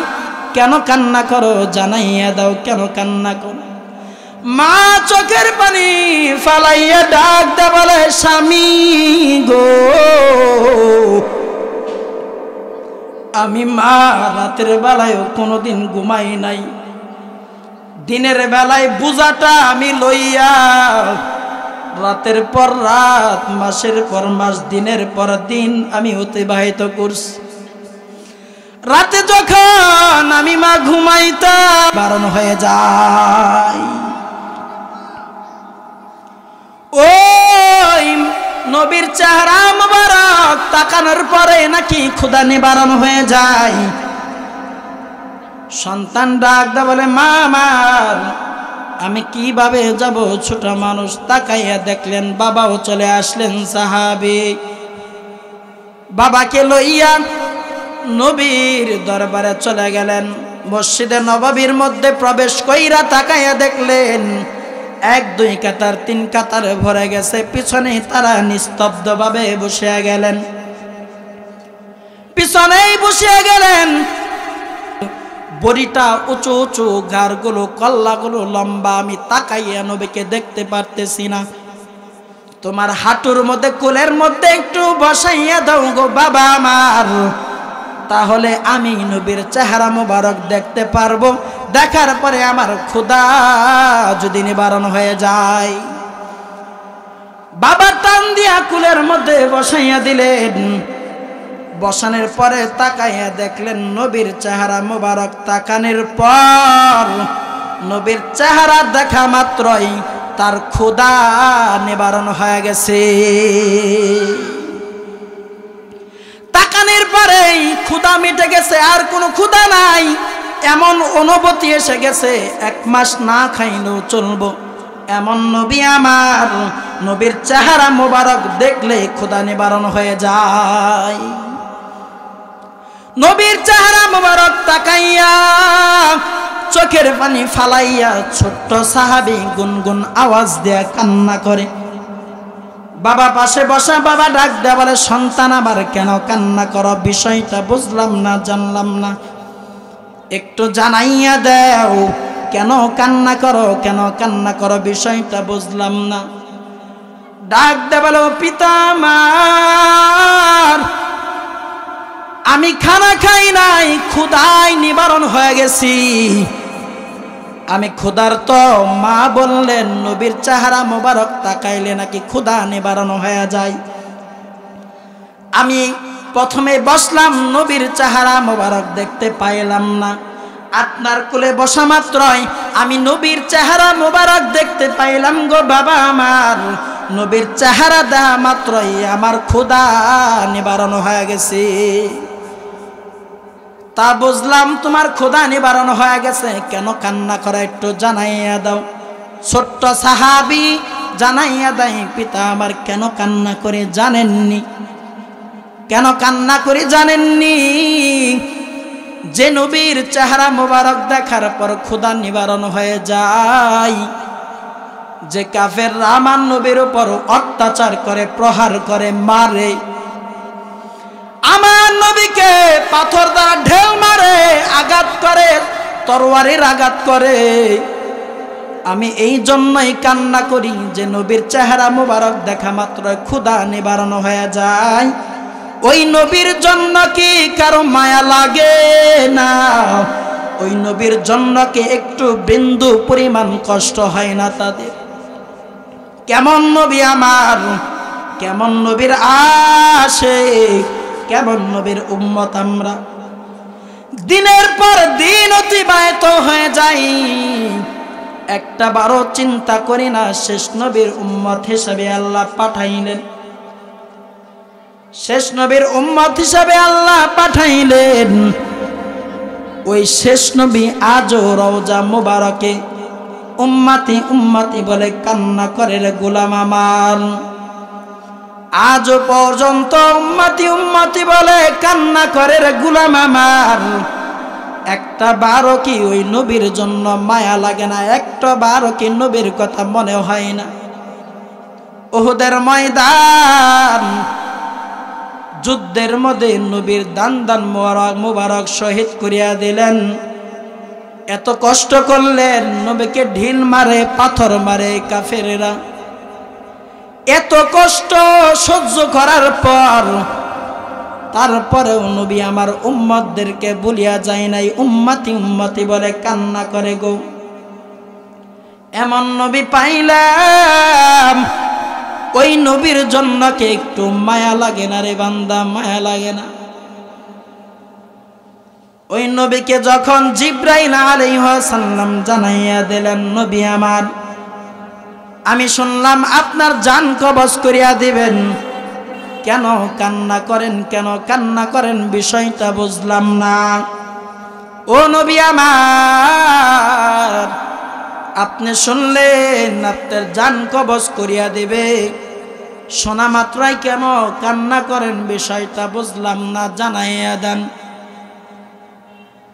Speaker 1: কেন কান্না করো, জানাইয়া দাও কেন কান্না করো? মা চোখের পানি ফালাইয়া ডাক দে বলে, স্বামী গো, আমি মা রাতের বেলায় কোনোদিন ঘুমাই নাই, দিনের বেলায় বোঝাটা আমি লইয়া রাতের পর রাত, মাসের পর মাস, দিনের পর দিন আমি অতিবাহিত করছি। রাতে যখন আমি মা ঘুমাইতাম, বারণ হয়ে যায়। ওই নবীর চেহারা মোবারক তাকানোর পরে নাকি ক্ষুধা নিবারণ হয়ে যায়। সন্তান ডাক দা বলে, মা আমার, আমি কিভাবে যাব? ছোট মানুষ। তাকাইয়া দেখলেন বাবাও চলে আসলেন, সাহাবী। বাবাকে লইয়া নবীর দরবারে চলে গেলেন। মসজিদে নববীর মধ্যে প্রবেশ কইরা তাকাইয়া দেখলেন 1 2 কাতার 3 কাতারে ভরে গেছে, পিছনে তারা নিস্তব্ধভাবে বসে গেলেন, পিছনেই বসে গেলেন। বড়িটা উঁচু উঁচু, গাড়গুলো কল্লাগুলো লম্বা, আমি তাকাইয়া নবীকে দেখতে পারতেছি না। তোমার হাঁটুর মধ্যে কোলের মধ্যে একটু বসাইয়া দাও গো বাবা আমার, তাহলে আমি নবীর চেহারা মোবারক দেখতে পারবো। দেখার পরে আমার ক্ষুধা যদি নিবারণ হয়ে যায়। বাবা টান দিয়া কুলের মধ্যে বসাইয়া দিলেন। বসানোর পরে তাকাইয়া দেখলেন নবীর চেহারা মোবারক। তাকানোর পর নবীর চেহারা দেখা মাত্রই তার ক্ষুধা নিবারণ হয়ে গেছে। তাকানোর পরেই ক্ষুধা মিটে গেছে, আর কোনো ক্ষুধা নাই, এমন অনুভূতি এসে গেছে 1 মাস না খাইলেও চলবো। এমন নবী আমার, নবীর চেহারা মোবারক দেখলে ক্ষুধা নিবারণ হয়ে যায়। নবীর চেহারা মোবারক তাকাইয়া চোখের পানি ফালাইয়া ছোট্ট সাহাবী গুনগুন আওয়াজ দেয়া কান্না করে। বাবা পাশে বসা, বাবা ডাক দেয়া বলে, সন্তান আবার কেন কান্না করো? বিষয়টা বুঝলাম না, জানলাম না, একটু জানাইয়া দাও, কেন কান্না করো, কেন কান্না করো, বিষয়টা বুঝলাম না। ডাক দেয়া বলে, পিতা আমার, আমি খানা খাই নাই, ক্ষুধায় নিবারণ হয়ে গেছি, আমি ক্ষুধার্ত। মা বললেন নবীর চেহারা মোবারক তাকাইলে নাকি ক্ষুধা নিবারণ হয়ে যায়। আমি প্রথমে বসলাম, নবীর চেহারা মোবারক দেখতে পাইলাম না। আপনার কোলে বসা মাত্রই আমি নবীর চেহারা মোবারক দেখতে পাইলাম গো বাবা আমার। নবীর চেহারা দেখা মাত্রই আমার ক্ষুধা নিবারণ হয়ে গেছে। তা বুঝলাম তোমার ক্ষুধা নিবারণ হয়ে গেছে, কেন কান্না করে একটু জানাইয়া দাও। ছোট্ট সাহাবী জানাইয়া দেয়, পিতা আমার কেন কান্না করে জানেননি, কেন কান্না করে জানেননি? যে নবীর চেহারা মোবারক দেখার পর ক্ষুধা নিবারণ হয়ে যায়, যে কাফের আমার নবীর উপর অত্যাচার করে, প্রহার করে, মারে, আমার নবীকে পাথর দ্বারা ঢেউ মারে, আঘাত করে, তরবারির আঘাত করে, আমি এই জন্যই কান্না করি যে নবীর চেহারা মোবারক দেখা মাত্র ক্ষুধা নিবারণ হয়ে যায়। ওই নবীর জন্য কি কারো মায়া লাগে না? ওই নবীর জন্য কি একটু বিন্দু পরিমাণ কষ্ট হয় না তাদের? কেমন নবী আমার, কেমন নবীর আশিক, কেমন নবীর উম্মত আমরা। দিনের পর দিন অতিবাহিত হয়ে যায়, একটা বারো চিন্তা করি না শেষ নবীর উম্মত হিসাবে আল্লাহ পাঠাইলেন, শেষ নবীর উম্মত হিসাবে আল্লাহ পাঠাইলেন। ওই শেষ নবী আজও রওজা মুবারকে উম্মতি উম্মতি বলে কান্না করে রে গোলাম আমার। আজও পর্যন্ত উম্মতি উম্মতি বলে কান্না করে রে গোলাম আমার। একটা বারও কি ওই নবীর জন্য মায়া লাগে না? একটা বারও কি নবীর কথা মনে হয় না? উহুদের ময়দান যুদ্ধের মধ্যে নবীর দান দান মুবারক শহীদ করিয়া দিলেন। এত কষ্ট করলেন, নবীকে ঢিল মারে, পাথর মারে কাফেরেরা। এত কষ্ট সহ্য করার পর তারপরেও নবী আমার উম্মতদেরকে বলিয়া যায় নাই, উম্মতি উম্মতি বলে কান্না করে গো। এমন নবী পাইলাম, ওই নবীর জন্য কে একটু মায়া লাগে না রে বান্দা? মায়া লাগে না? ওই নবীকে যখন জিবরাইল আলাইহিস সালাম জানাইয়া দিলেন, নবী আমার আমি শুনলাম আপনার জান কবজ করিয়া দিবেন, কেন কান্না করেন, কেন কান্না করেন? বিষয়টা বুঝলাম না। ও নবী আমার, আপনি শুনলেন আপনার জান কবজ করিয়া দিবে, শোনা মাত্রই কেন কান্না করেন? বিষয়টা বুঝলাম না, জানাইয়া দেন।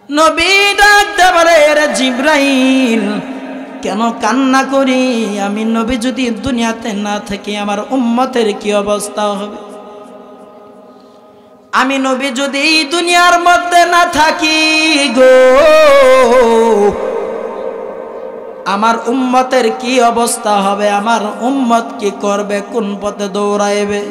Speaker 1: নবী ডাকতে বলে, রে জিব্রাইল, কেন কান্না করি? আমি নবী যদি দুনিয়াতে না থাকি আমার উম্মতের কি অবস্থা হবে? আমি নবী যদি দুনিয়ার মধ্যে না থাকি গো, আমার উম্মতের কি অবস্থা হবে? আমার উম্মত কি করবে? কোন পথে দৌড়াইবে?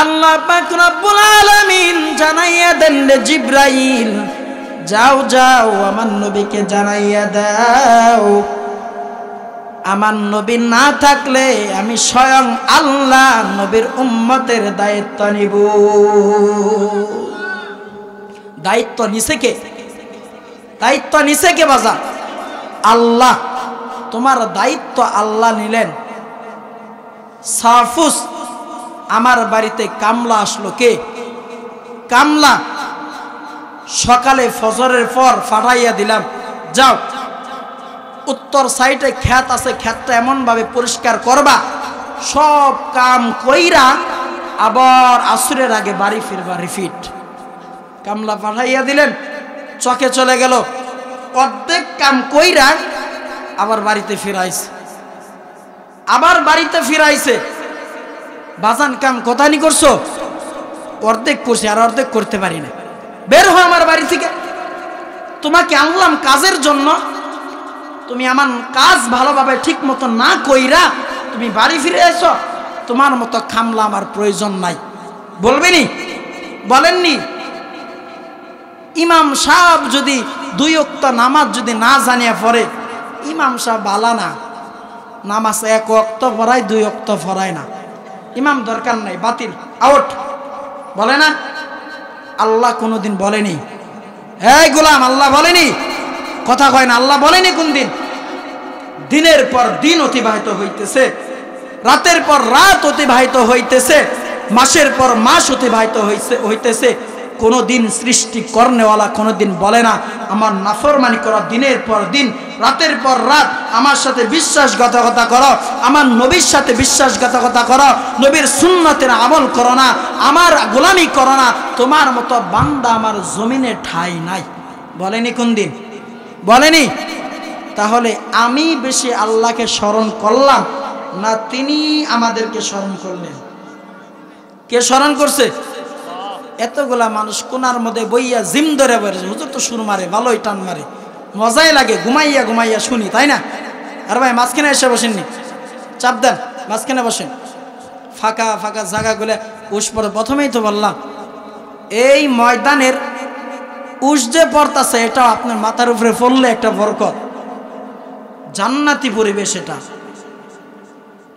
Speaker 1: আল্লাহ পাক রব্বুল আলামিন জানাইয়া দেন, রে জিব্রাইল, যাও যাও আমার নবীকে জানাইয়া দাও, আমার নবী না থাকলে আমি স্বয়ং আল্লাহ নবীর উম্মতের দায়িত্ব নিব। দায়িত্ব নিছে কে? দায়িত্ব নিছে কে বাজার? আল্লাহ। তোমার দায়িত্ব আল্লাহ নিলেন। সাফুস, আমার বাড়িতে কামলা আসলো। কে কামলা? সকালে ফজরের পর ফাটাইয়া দিলাম, যাও উত্তর সাইডে ক্ষেত আছে, ক্ষেতটা এমন ভাবে পরিষ্কার করবা, সব কাম কইরা আবার আসরের আগে বাড়ি ফিরবা। রিপিট। কামলা পাঠাইয়া দিলেন, চকে চলে গেল, অর্ধেক কাম কইরা আবার বাড়িতে ফিরাইছে। আবার বাড়িতে ফিরাইছে, বাজান কাম কোথানি করছো? অর্ধেক করছি, আর অর্ধেক করতে পারি না, বের হও আমার বাড়ি থেকে। তোমাকে আনলাম কাজের জন্য, তুমি আমার কাজ ভালোভাবে ঠিক মতো না কইরা তুমি বাড়ি ফিরে এসো। তোমার মতো খামলা আমার প্রয়োজন নাই। বলবেনি? বলেননি? ইমাম সাহেব যদি 2 ওয়াক্ত নামাজ যদি না জানিয়া পড়ে, ইমাম সাহেব বালা না। নামাজ 1 ওয়াক্ত পড়ায়, 2 ওয়াক্ত পড়ায় না। ইমাম দরকার নাই, বাতিল, আউট। বলে না? আল্লাহ কোনোদিন বলেনি। এই গোলাম, আল্লাহ বলেনি? কথা কয় না, আল্লাহ বলেনি কোন দিন? দিনের পর দিন অতিবাহিত হইতেছে, রাতের পর রাত অতিবাহিত হইতেছে, মাসের পর মাস অতিবাহিত হইতেছে। কোনদিন সৃষ্টি করনেওয়ালা কোনদিন বলে না আমার নাফরমানি করা দিনের পর দিন, রাতের পর রাত আমার সাথে বিশ্বাসঘাতকতা করো, আমার নবীর সাথে বিশ্বাসঘাতকতা করো, নবীর সুন্নতের আমল করো না, আমার গোলামি করো না, তোমার মতো বান্দা আমার জমিনে ঠাঁই নাই। বলেনি কোন দিন? বলেনি? তাহলে আমি বেশি আল্লাহকে স্মরণ করলাম না তিনি আমাদেরকে স্মরণ করলেন? কে স্মরণ করছে? এতগুলা মানুষ কোনার মধ্যে বইয়া জিম ধরে বেড়েছে, হুজুর তো সুর মারে, ভালোই টান মারে, মজাই লাগে, ঘুমাইয়া ঘুমাইয়া শুনি, তাই না? আর ভাই মাঝখানে এসে বসেননি, চাপ দেন, মাঝখানে বসেন, ফাঁকা ফাঁকা জায়গাগুলো উস পড়ে। প্রথমেই তো বললাম এই ময়দানের উস যে পড়তাছে এটা আপনার মাথার উপরে পড়লে একটা বরকত, জান্নাতি পরিবেশ।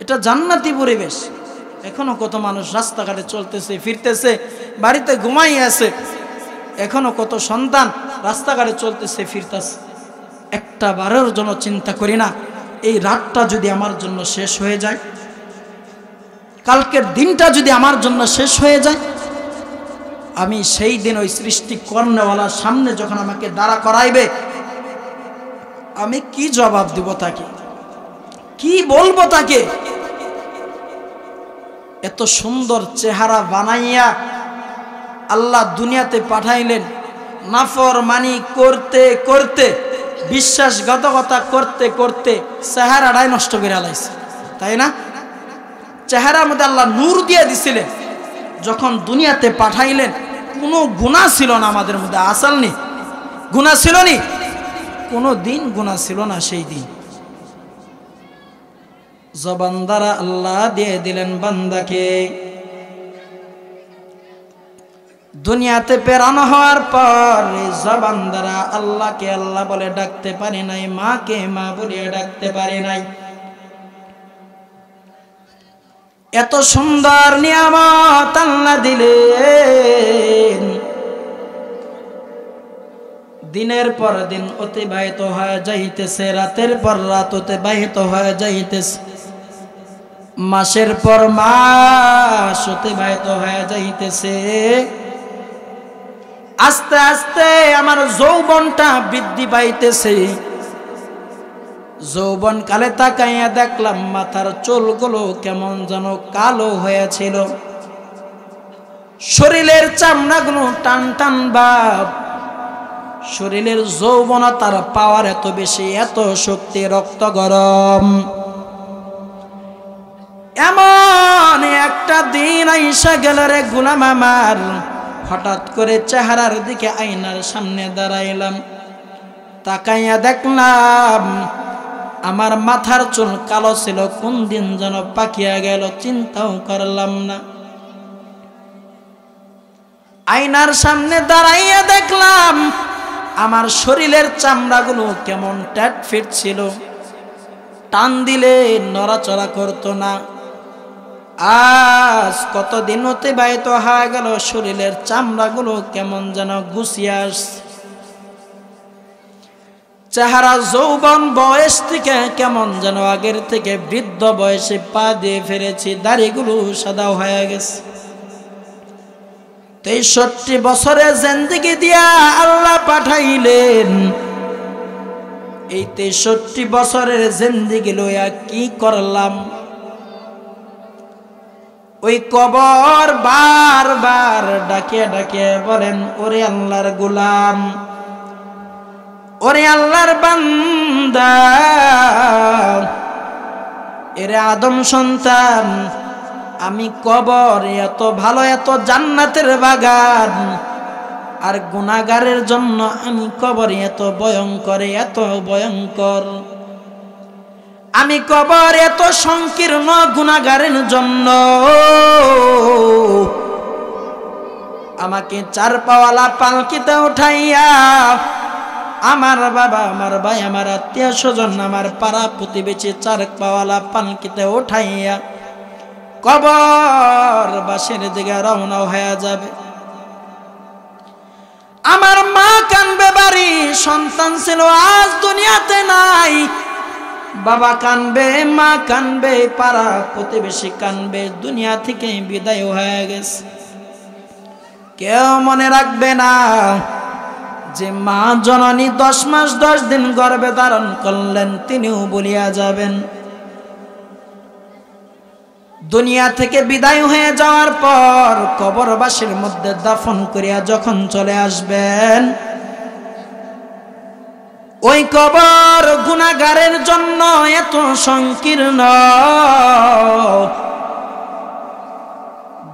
Speaker 1: এটা জান্নাতি পরিবেশ। এখনো কত মানুষ রাস্তাঘাটে চলতেছে ফিরতেছে, বাড়িতে ঘুমাই আছে, এখনো কত সন্তান রাস্তাঘাটে চলতেছে ফিরতেছে। একটা বারের জন্য চিন্তা করি না এই রাতটা যদি আমার জন্য শেষ হয়ে যায়, কালকের দিনটা যদি আমার জন্য শেষ হয়ে যায়, আমি সেই দিন ওই সৃষ্টি করনেওয়ালার সামনে যখন আমাকে দাঁড়া করাইবে, আমি কি জবাব দিব তাকে? কি বলবো তাকে? এত সুন্দর চেহারা বানাইয়া আল্লাহ দুনিয়াতে পাঠাইলেন, নাফরমানি করতে করতে, বিশ্বাসঘাতকতা করতে করতে চেহারাটাই নষ্ট করে আলাইছে, তাই না? চেহারার মধ্যে আল্লাহ নূর দিয়ে দিছিলেন, যখন দুনিয়াতে পাঠাইলেন কোনো গুনাহ ছিল না আমাদের মধ্যে। আসল নি গুনাহ ছিল নি? কোনো দিন গুনাহ ছিল না। সেই দিন জবান দ্বারা আল্লাহ দিয়ে দিলেন বান্দাকে। দুনিয়াতে প্রেরণ হওয়ার পর জবান দ্বারা আল্লাহকে আল্লাহ বলে ডাকতে পারি নাই, মাকে মা বলে ডাকতে পারি নাই। এত সুন্দর নিয়ামত আল্লাহ দিলেন, দিনের পর দিন অতিবাহিত হয়ে যাইতেছে, রাতের পর রাত অতিবাহিত হয়ে যাইতেছে, মাসের পর মাস অতিবাহিত হয়ে যাইতেছে। আস্তে আস্তে আমার যৌবনটা বৃদ্ধি পাইতেছে। যৌবন কালে তাকাইয়া দেখলাম মাথার চুলগুলো কেমন যেন কালো হয়েছিল। শরীরের চামড়াগুলো টান টান ভাব, শরীরের যৌবনতার পাওয়ার এত বেশি, এত শক্তি, রক্ত গরম। এমন একটা দিন আইসা গেল রে গোলাম আমার, হঠাৎ করে চেহারার দিকে আয়নার সামনে দাঁড়াইলাম, তাকাইয়া দেখলাম আমার মাথার চুল কালো ছিল, কোন দিন যেন পাকিয়া গেল, চিন্তাও করলাম না। আয়নার সামনে দাঁড়াইয়া দেখলাম আমার শরীরের চামড়াগুলো কেমন ট্যাট ফিট ছিল, টান দিলে নড়াচড়া করতো না। আজ কতদিন অতিবাহিত হয়ে গেল, শরীরের চামড়াগুলো কেমন যেন গুছিয়ে আসছে, চেহারা যৌবন বয়স থেকে কেমন যেন আগের থেকে বৃদ্ধ বয়সে পা দিয়ে ফেলেছি, দাড়িগুলো সাদা হয়ে গেছে। 63 বছরে জিন্দেগি দিয়া আল্লাহ পাঠাইলেন, এই 63 বছরের জিন্দেগি লইয়া কি করলাম? ওই কবর বারবার ডাকিয়া ডাকিয়া বলেন, ওরে আল্লাহর গোলাম, ওরে আল্লাহর বান্দা, এরে আদম সন্তান, আমি কবর এত ভালো, এত জান্নাতের বাগান, আর গুনাহগারের জন্য আমি কবর এত ভয়ঙ্কর, এত ভয়ঙ্কর। আমি কবর এত সংকীর্ণ গুনাহগারের জন্য, আমাকে 4 পাওয়ালা পালকিতে উঠাইয়া আমার বাবা, আমার ভাই, আমার আত্মীয় স্বজন, আমার পাড়া প্রতিবেশী 4 পাওয়ালা পালকিতে উঠাইয়া কবর বাসের দিকে রওনা হয়ে যাবে। আমার মা কানবে, বাড়ি সন্তান ছিল আজ দুনিয়াতে নাই, বাবা কানবে, মা কানবে, পাড়া প্রতিবেশী কানবে, দুনিয়া থেকে বিদায় হয়ে গেছে। কেউ মনে রাখবে না যে মা জননী 10 মাস 10 দিন গর্ভে ধারণ করলেন, তিনিও বলিয়া যাবেন। দুনিয়া থেকে বিদায় হয়ে যাওয়ার পর কবরবাসীর মধ্যে দাফন করিয়া যখন চলে আসবেন, ওই কবর গুনাহগারের জন্য এত সংকীর্ণ,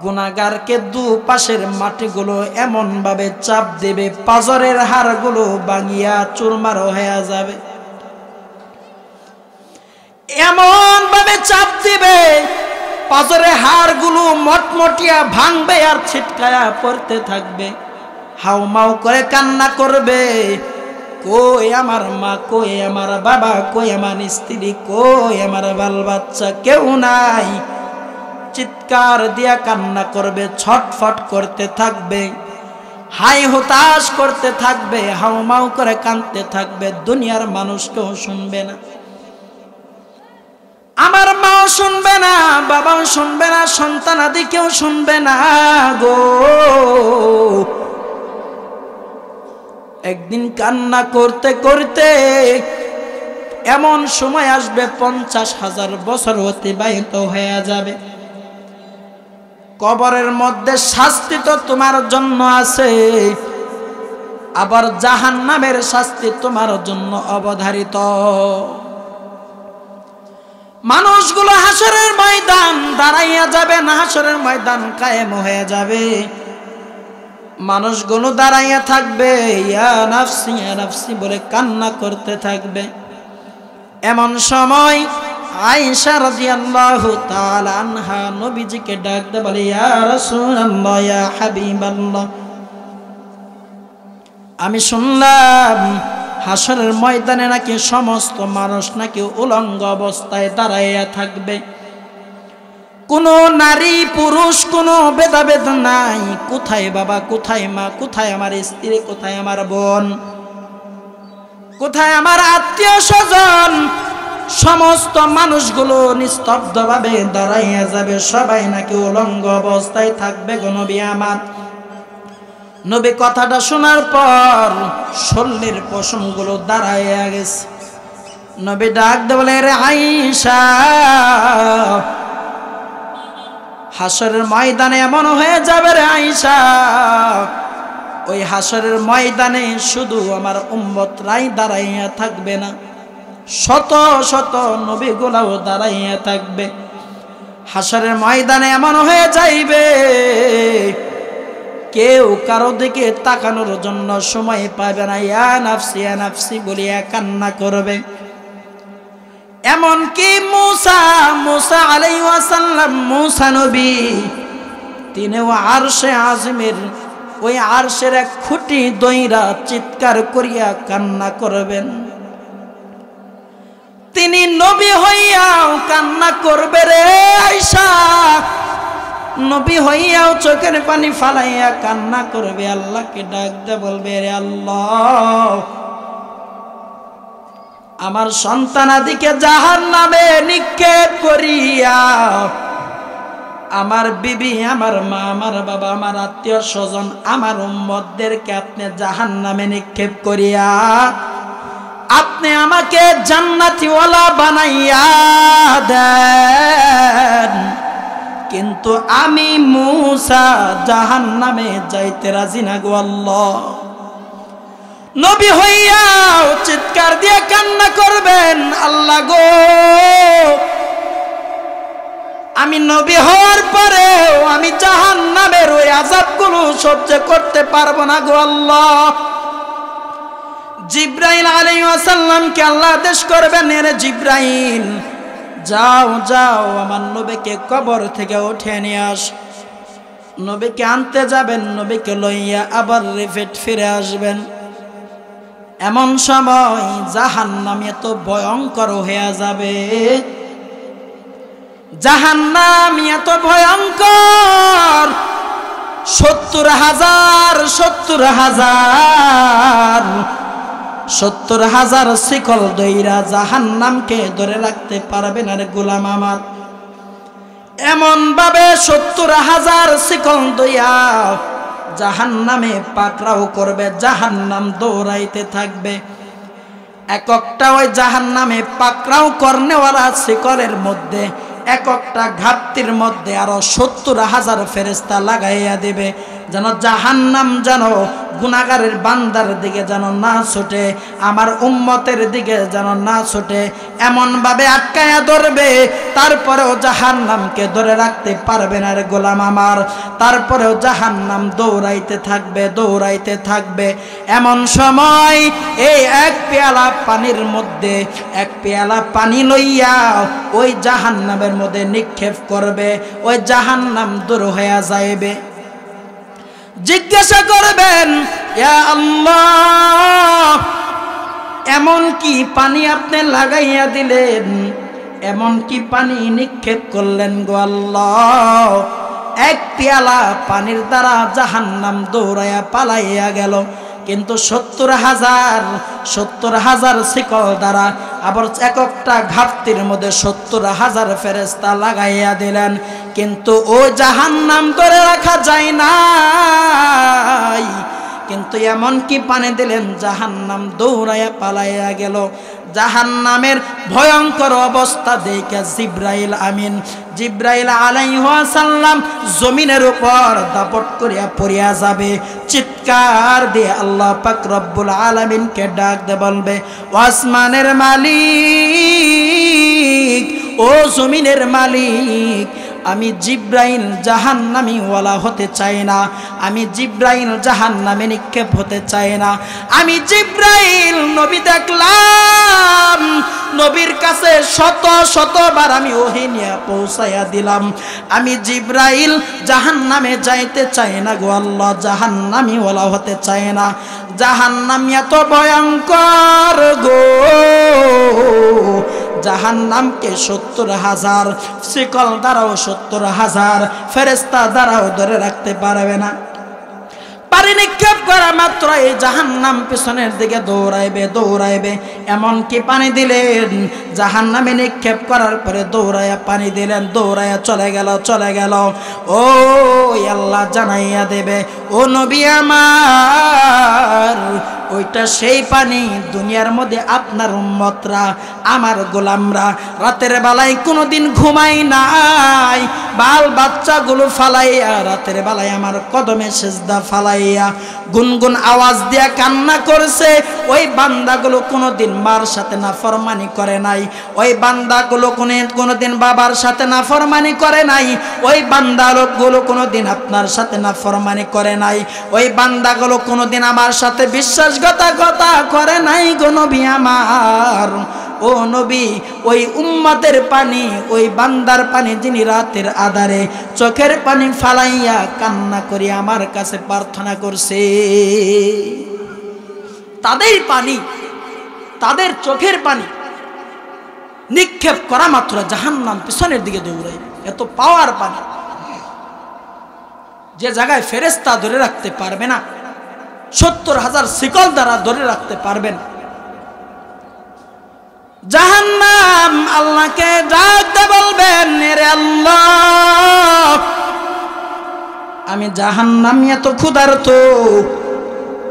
Speaker 1: গুনাহগারকে দুপাশের মাটিগুলো এমন ভাবে চাপ দেবে, পাজরের হাড়গুলো ভাঙিয়া চুরমার হয়ে যাবে, এমন ভাবে চাপ দিবে পাজরের হাড়গুলো মটমটিয়া ভাঙবে আর ছিটকায়া পড়তে থাকবে, হাউমাউ করে কান্না করবে, কই আমার মা, কই আমার বাবা, কই আমার স্ত্রী, কই আমার বাল বাচ্চা, কেউ নাই। চিৎকার দিয়া কান্না করবে, ছটফট করতে থাকবে, হাই হতাশ করতে থাকবে, হাউমাউ করে কাঁদতে থাকবে। দুনিয়ার মানুষ কেউ শুনবে না, আমার মাও শুনবে না, বাবাও শুনবে না, সন্তান আদি কেউ শুনবে না গো। একদিন কান্না করতে করতে এমন সময় আসবে 50,000 বছর অতিবাহিত হয়ে যাবে। কবরের মধ্যে শাস্তি তো তোমার জন্য আছে, আবার জাহান্নামের শাস্তি তোমার জন্য অবধারিত। মানুষগুলো হাসরের ময়দান দাঁড়াইয়া যাবে, না হাসরের ময়দান কায়েম হয়ে যাবে, মানুষগুলো দাঁড়াইয়া থাকবে, ইয়া নাফসি ইয়া নাফসি বলে কান্না করতে থাকবে। এমন সময় আয়েশা রাদিয়াল্লাহু তাআলা আনহা নবীজিকে ডাক দিয়ে বলে, ইয়া রাসূলুল্লাহ, ইয়া হাবিবাল্লাহ, আমি শুনলাম হাসরের ময়দানে নাকি সমস্ত মানুষ নাকি উলঙ্গ অবস্থায় দাঁড়াইয়া থাকবে, কোনো নারী পুরুষ কোনো ভেদাভেদ নাই। কোথায় বাবা, কোথায় মা, কোথায় আমার স্ত্রী, কোথায় আমার বোন, কোথায় আমার আত্মীয় স্বজন, সমস্ত মানুষগুলো নিস্তব্ধভাবে দাঁড়াইয়া যাবে, সবাই নাকি উলঙ্গ অবস্থায় থাকবে গো নবী আমার। নবী কথাটা শোনার পর শরীরের পশমগুলো দাঁড়াইয়া গেছে। নবী ডাক দিয়ে বলে, রে আয়েশা, হাসরের ময়দানে এমন হয়ে যাবে রে আয়েশা, ওই হাসরের ময়দানে শুধু আমার উম্মতরাই দাঁড়াইয়া থাকবে না, শত শত নবীগুলাও দাঁড়াইয়া থাকবে। হাসরের ময়দানে এমন হয়ে যাইবে কেউ কারো দিকে তাকানোর জন্য সময় পাবে না, ইয়া নাফসি বলিয়া কান্না করবে। এমনকি মুসা আলাইহিস সালাম, মুসা নবী, তিনিও আরশে আজিমের ওই আরশের এক খুঁটি দইরা চিৎকার করিয়া কান্না করবেন। তিনি নবী হইয়াও কান্না করবে রে আয়েশা, নবী হইয়াও চোখের পানি ফালাইয়া কান্না করবে, আল্লাহকে ডাক দে বলবে, রে আল্লাহ, আমার সন্তানাদিকে জাহান্নামে নিক্ষেপ করিয়া, আমার বিবি, আমার মা, আমার বাবা, আমার আত্মীয় স্বজন, আমার উম্মতদেরকে আপনি জাহান্নামে নিক্ষেপ করিয়া আপনি আমাকে জান্নাতিওয়ালা বানাইয়া দেন, কিন্তু আমি মুসা জাহান্নামে যাইতে রাজি না গো আল্লাহ। নবী হইয়াও চিৎকার দিয়ে কান্না করবেন, আল্লাহ গো, আমি নবী হওয়ার পরেও আমি জাহান্নামের ওই আযাবগুলো সহ্য করতে পারবো না গো আল্লাহ। জিবরাইল আলাইহিস সালামকে আল্লাহ আদেশ করবেন, রে জিবরাইল, যাও যাও আমার নবীকে কবর থেকে উঠে নিয়ে আস। নবীকে আনতে যাবেন, নবীকে লইয়া আবার রিপিট ফিরে আসবেন। এমন সময় জাহান্নাম এত ভয়ঙ্কর হয়ে যাবে, জাহান্নাম এত ভয়ঙ্কর, 70,000 শিকল দইরা জাহান্নামকে ধরে রাখতে পারবে না রে গোলাম আমার। এমন ভাবে 70,000 শিকল দইয়া জাহান্নামে পাকড়াও করবে, জাহান্নাম দৌড়াইতে থাকবে। এক একটা ওই জাহান্নামে পাকড়াও করনেওয়ালা শিকলের মধ্যে এক একটা ঘাটতির মধ্যে আরো 70,000 ফেরেশতা লাগাইয়া দিবে, যেন জাহান্নাম যেন গুনাহগারের বান্দার দিকে যেন না ছুটে, আমার উম্মতের দিকে যেন না ছুটে, এমন ভাবে আটকায়া ধরবে। তারপরেও জাহান্নামকে ধরে রাখতে পারবে না রে গোলাম আমার, তারপরেও জাহান্নাম দৌড়াইতে থাকবে, দৌড়াইতে থাকবে। এমন সময় এই এক পেয়ালা পানির মধ্যে এক পেয়ালা পানি লইয়া ওই জাহান্নামের মধ্যে নিক্ষেপ করবে, ওই জাহান্নাম দূর হয়ে যাইবে। জিজ্ঞাসা করবেন, ইয়া আল্লাহ, এমন কি পানি আপনি লাগাইয়া দিলেন, এমন কি পানি নিক্ষেপ করলেন গো আল্লাহ? এক পেয়ালা পানির দ্বারা জাহান্নাম দৌড়াইয়া পালাইয়া গেল, কিন্তু 70,000 শিকল দ্বারা আবার এক একটা ঘাটতির মধ্যে 70,000 ফেরেশতা লাগাইয়া দিলেন, কিন্তু ও জাহান্নাম ধরে রাখা যায় নাই। কিন্তু এমন কি পানি দিলেন, জাহান্নাম দৌড়াইয়া পালাইয়া গেল। জাহান্নামের ভয়ঙ্কর অবস্থা দেখে জিবরাইল আমিন, জিবরাইল আলাইহিস সালাম জমিনের উপর দাপট করিয়া পড়িয়া যাবে। চিৎকার দিয়ে আল্লাহ পাক রব্বুল আলামিনকে ডাক দে বলবে, ও আসমানের মালিক, ও জমিনের মালিক, আমি জিবরাইল জাহান্নামী ওয়ালা হতে চাই না, আমি জিবরাইল জাহান্নামে নিক্ষেপ হতে চাই না। আমি জিবরাইল নবী দেখলাম, নবীর কাছে শতবার আমি ওহী নিয়ে পৌঁছাইয়া দিলাম। আমি জিবরাইল জাহান্নামে যাইতে চাই না গো আল্লাহ, জাহান্নামী ওয়ালা হতে চাই না। জাহান্নাম এত ভয়ঙ্কর গো, জাহান্নামকে 70,000 শিকল দ্বারাও 70,000 ফেরেশতা দ্বারাও ধরে রাখতে পারবে না। পানি নিক্ষেপ করা মাত্র এই জাহান্নাম পিছনের দিকে দৌড়াইবে, দৌড়াইবে। এমনকি পানি দিলেন, জাহান্নামে নিক্ষেপ করার পরে দৌড়াইয়া পানি দিলেন, দৌড়াইয়া চলে গেল, চলে গেল। ও আল্লাহ জানাইয়া দেবে, ও নবী আমার, ওই ওইটা সেই পানি দুনিয়ার মধ্যে আপনার উম্মতরা আমার গোলামরা রাতের বেলায় কোনোদিন ঘুমাই নাই, বাল বাচ্চাগুলো ফালাইয়া রাতের বেলায় আমার কদমে সিজদা ফালাইয়া গুনগুন আওয়াজ দিয়া কান্না করছে। ওই বান্দাগুলো কোনোদিন মার সাথে নাফরমানি করে নাই, ওই বান্দাগুলো কোনোদিন বাবার সাথে নাফরমানি করে নাই, ওই বান্দাগুলো কোনোদিন আপনার সাথে নাফরমানি করে নাই, ওই বান্দাগুলো কোনোদিন আমার সাথে বিশ্বাসঘাতকতা করে নাই গো নবী আমার। ও নবী, ওই উম্মতের পানি, ওই বান্দার পানি যিনি রাতের আধারে চোখের পানি ফালাইয়া কান্না করে আমার কাছে প্রার্থনা করছে, তাদের পানি, তাদের চোখের পানি নিক্ষেপ করা মাত্র জাহান্নাম পিছনের দিকে দৌড়াইবে। এত পাওয়ার পানি, যে জায়গায় ফেরেশতা ধরে রাখতে পারবে না, 70,000 শিকল দ্বারা ধরে রাখতে পারবেন। জাহান্নাম আল্লাহকে ডাকতে বলবেন, রে আল্লাহ আমি জাহান্নামী এত ক্ষুধার্ত,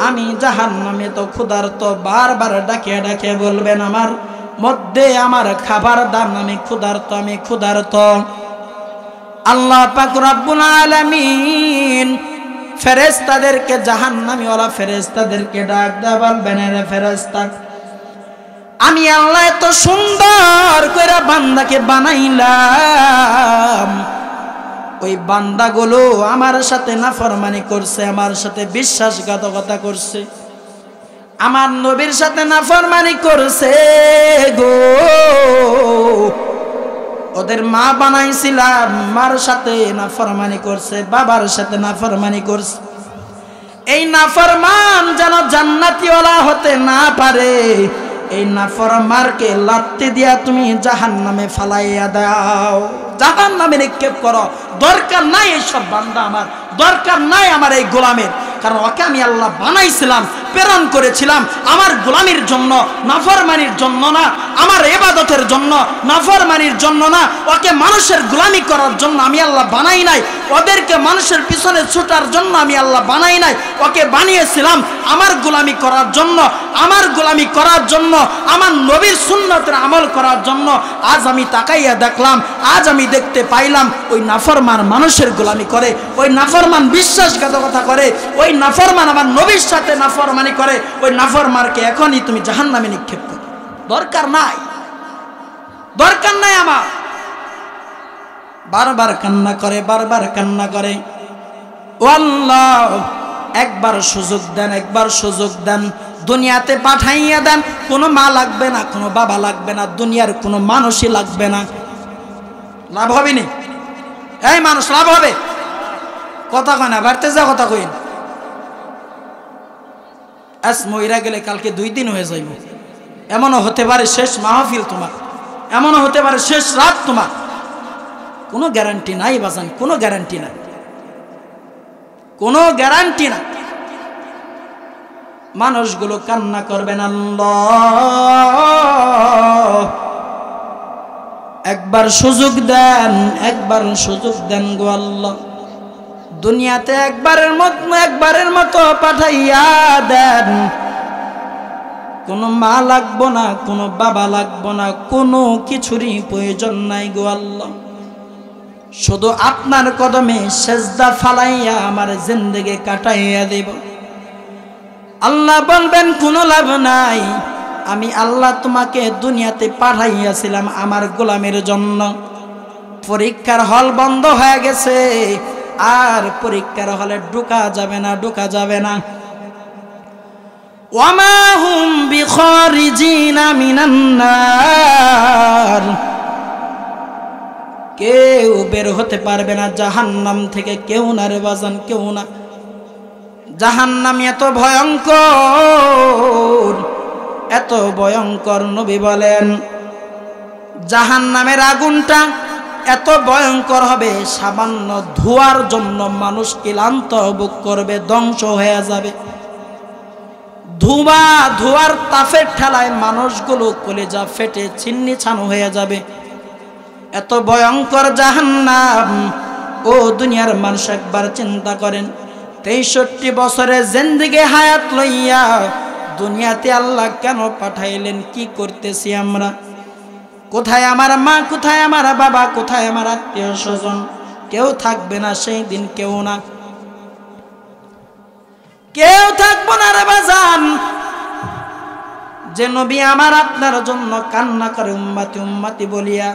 Speaker 1: আমি জাহান্নামী এত ক্ষুধার্ত। বারবার ডাকে ডাকে বলবেন আমার মধ্যে আমার খাবার দান, আমি ক্ষুধার্ত, আমি ক্ষুধার্ত। আল্লাহ পাক রব্বুল আলামিন ফেরেশতাদেরকে, জাহান্নামী ওয়ালা ফেরেশতাদেরকে ডাক দেয়া বলবেন, রে ফেরেশতা আমি আল্লাহ এত সুন্দর করে বান্দাকে বানাইলাম, ওই বান্দাগুলো আমার সাথে নাফরমানি করছে, আমার সাথে বিশ্বাসঘাতকতা করছে, আমার নবীর সাথে নাফরমানি করছে গো। ওদের মা বানাইছিলাম, মার সাথে নাফরমানি করছে, বাবার সাথে নাফরমানি করছে। এই নাফরমান যেন জান্নাতীওয়ালা হতে না পারে, এই নাফরমানকে লাত্তি দিয়া তুমি জাহান্নামে ফালাইয়া দাও, জাহান্নামে নিক্ষেপ করো। দরকার নাই এইসব বান্দা আমার, দরকার নাই আমার এই গোলামের, কারণ ওকে আমি আল্লাহ বানাইছিলাম, প্রেরণ করেছিলাম আমার গোলামির জন্য, নাফরমানির জন্য না, আমার ইবাদতের জন্য, নাফরমানির জন্য না। ওকে মানুষের গোলামি করার জন্য আমি আল্লাহ বানাই নাই, ওদেরকে মানুষের পিছনে ছুটার জন্য আমি আল্লাহ বানাই নাই। ওকে বানিয়েছিলাম আমার গোলামি করার জন্য, আমার গোলামি করার জন্য, আমার নবীর সুন্নতের আমল করার জন্য। আজ আমি তাকাইয়া দেখলাম, আজ আমি দেখতে পাইলাম ওই নাফরমান মানুষের গোলামি করে, ওই নাফরমান বিশ্বাসঘাতকতা করে, ওই নাফরমান আমার নবীর সাথে নাফরমানি করে। ওই নাফরমানকে এখনই তুমি জাহান্নামে নিক্ষেপ করো, দরকার নাই, দরকার নাই আমার। বারবার কান্না করে, বারবার কান্না করে, ও আল্লাহ একবার সুযোগ দেন, একবার সুযোগ দেন, দুনিয়াতে পাঠাইয়া দেন। কোনো মা লাগবে না, কোনো বাবা লাগবে না, দুনিয়ার কোনো মানুষই লাগবে না। লাভ হবে নি? এই মানুষ লাভ হবে? কথা কয় না, বাড়তে যা কথা কইন। আজ মইরা গেলে কালকে 2 দিন হয়ে যাইব, এমনও হতে পারে শেষ মাহফিল তোমার, এমনও হতে পারে শেষ রাত তোমার। কোনো গ্যারান্টি নাই বাজান, কোনো গ্যারান্টি নাই, কোনো গ্যারান্টি নাই। মানুষগুলো কান্না করবেন, আল্লাহ একবার সুযোগ দেন, একবার সুযোগ দেন গো আল্লাহ, দুনিয়াতে একবারের মতো পাঠাইয়া দেন। কোনো মা লাগবো না, কোনো বাবা লাগবো না, কোনো কিছুরই প্রয়োজন নাই গো আল্লাহ, শুধু আপনার কদমে সেজদা ফালাইয়া আমার জিন্দেগি কাটাইয়া দেব। আল্লাহ বলবেন কোনো লাভ নাই, আমি আল্লাহ তোমাকে দুনিয়াতে পাঠাইয়াছিলাম আমার গোলামের জন্য। পরীক্ষার হল বন্ধ হয়ে গেছে, আর পরীক্ষার হলে ঢোকা যাবে না, ঢোকা যাবে না। ওয়ামা হুম বিখারিজিনা মিনান নার, কেউ বের হতে পারবে না জাহান্নাম থেকে, কেউ না রে বাজান, কেউ না। জাহান্নাম এত ভয়ঙ্কর, এত ভয়ঙ্কর। নবী বলেন জাহান্নামের আগুনটা এত ভয়ঙ্কর হবে, সামান্য ধোয়ার জন্য মানুষ ক্লান্ত ভোগ করবে, ধ্বংস হয়ে যাবে। ধোয়ার তাপের ঠেলায় মানুষগুলো কলেজা ফেটে ছিন্নছানো হয়ে যাবে। এত ভয়ঙ্কর জাহান্নাম। ও দুনিয়ার মানুষ একবার চিন্তা করেন, 63 বছরের জিন্দেগি হায়াত লইয়া দুনিয়াতে আল্লাহ কেন পাঠাইলেন, কি করতেছি আমরা, কোথায় আমার মা, কোথায় আমার বাবা, কোথায় আমার আত্মীয় স্বজন, কেউ থাকবে না সেই দিন, কেউ না, কেউ থাকবো না রে বাজান। যে নবী আমার আপনার জন্য কান্না করে উম্মতি উম্মতি বলিয়া,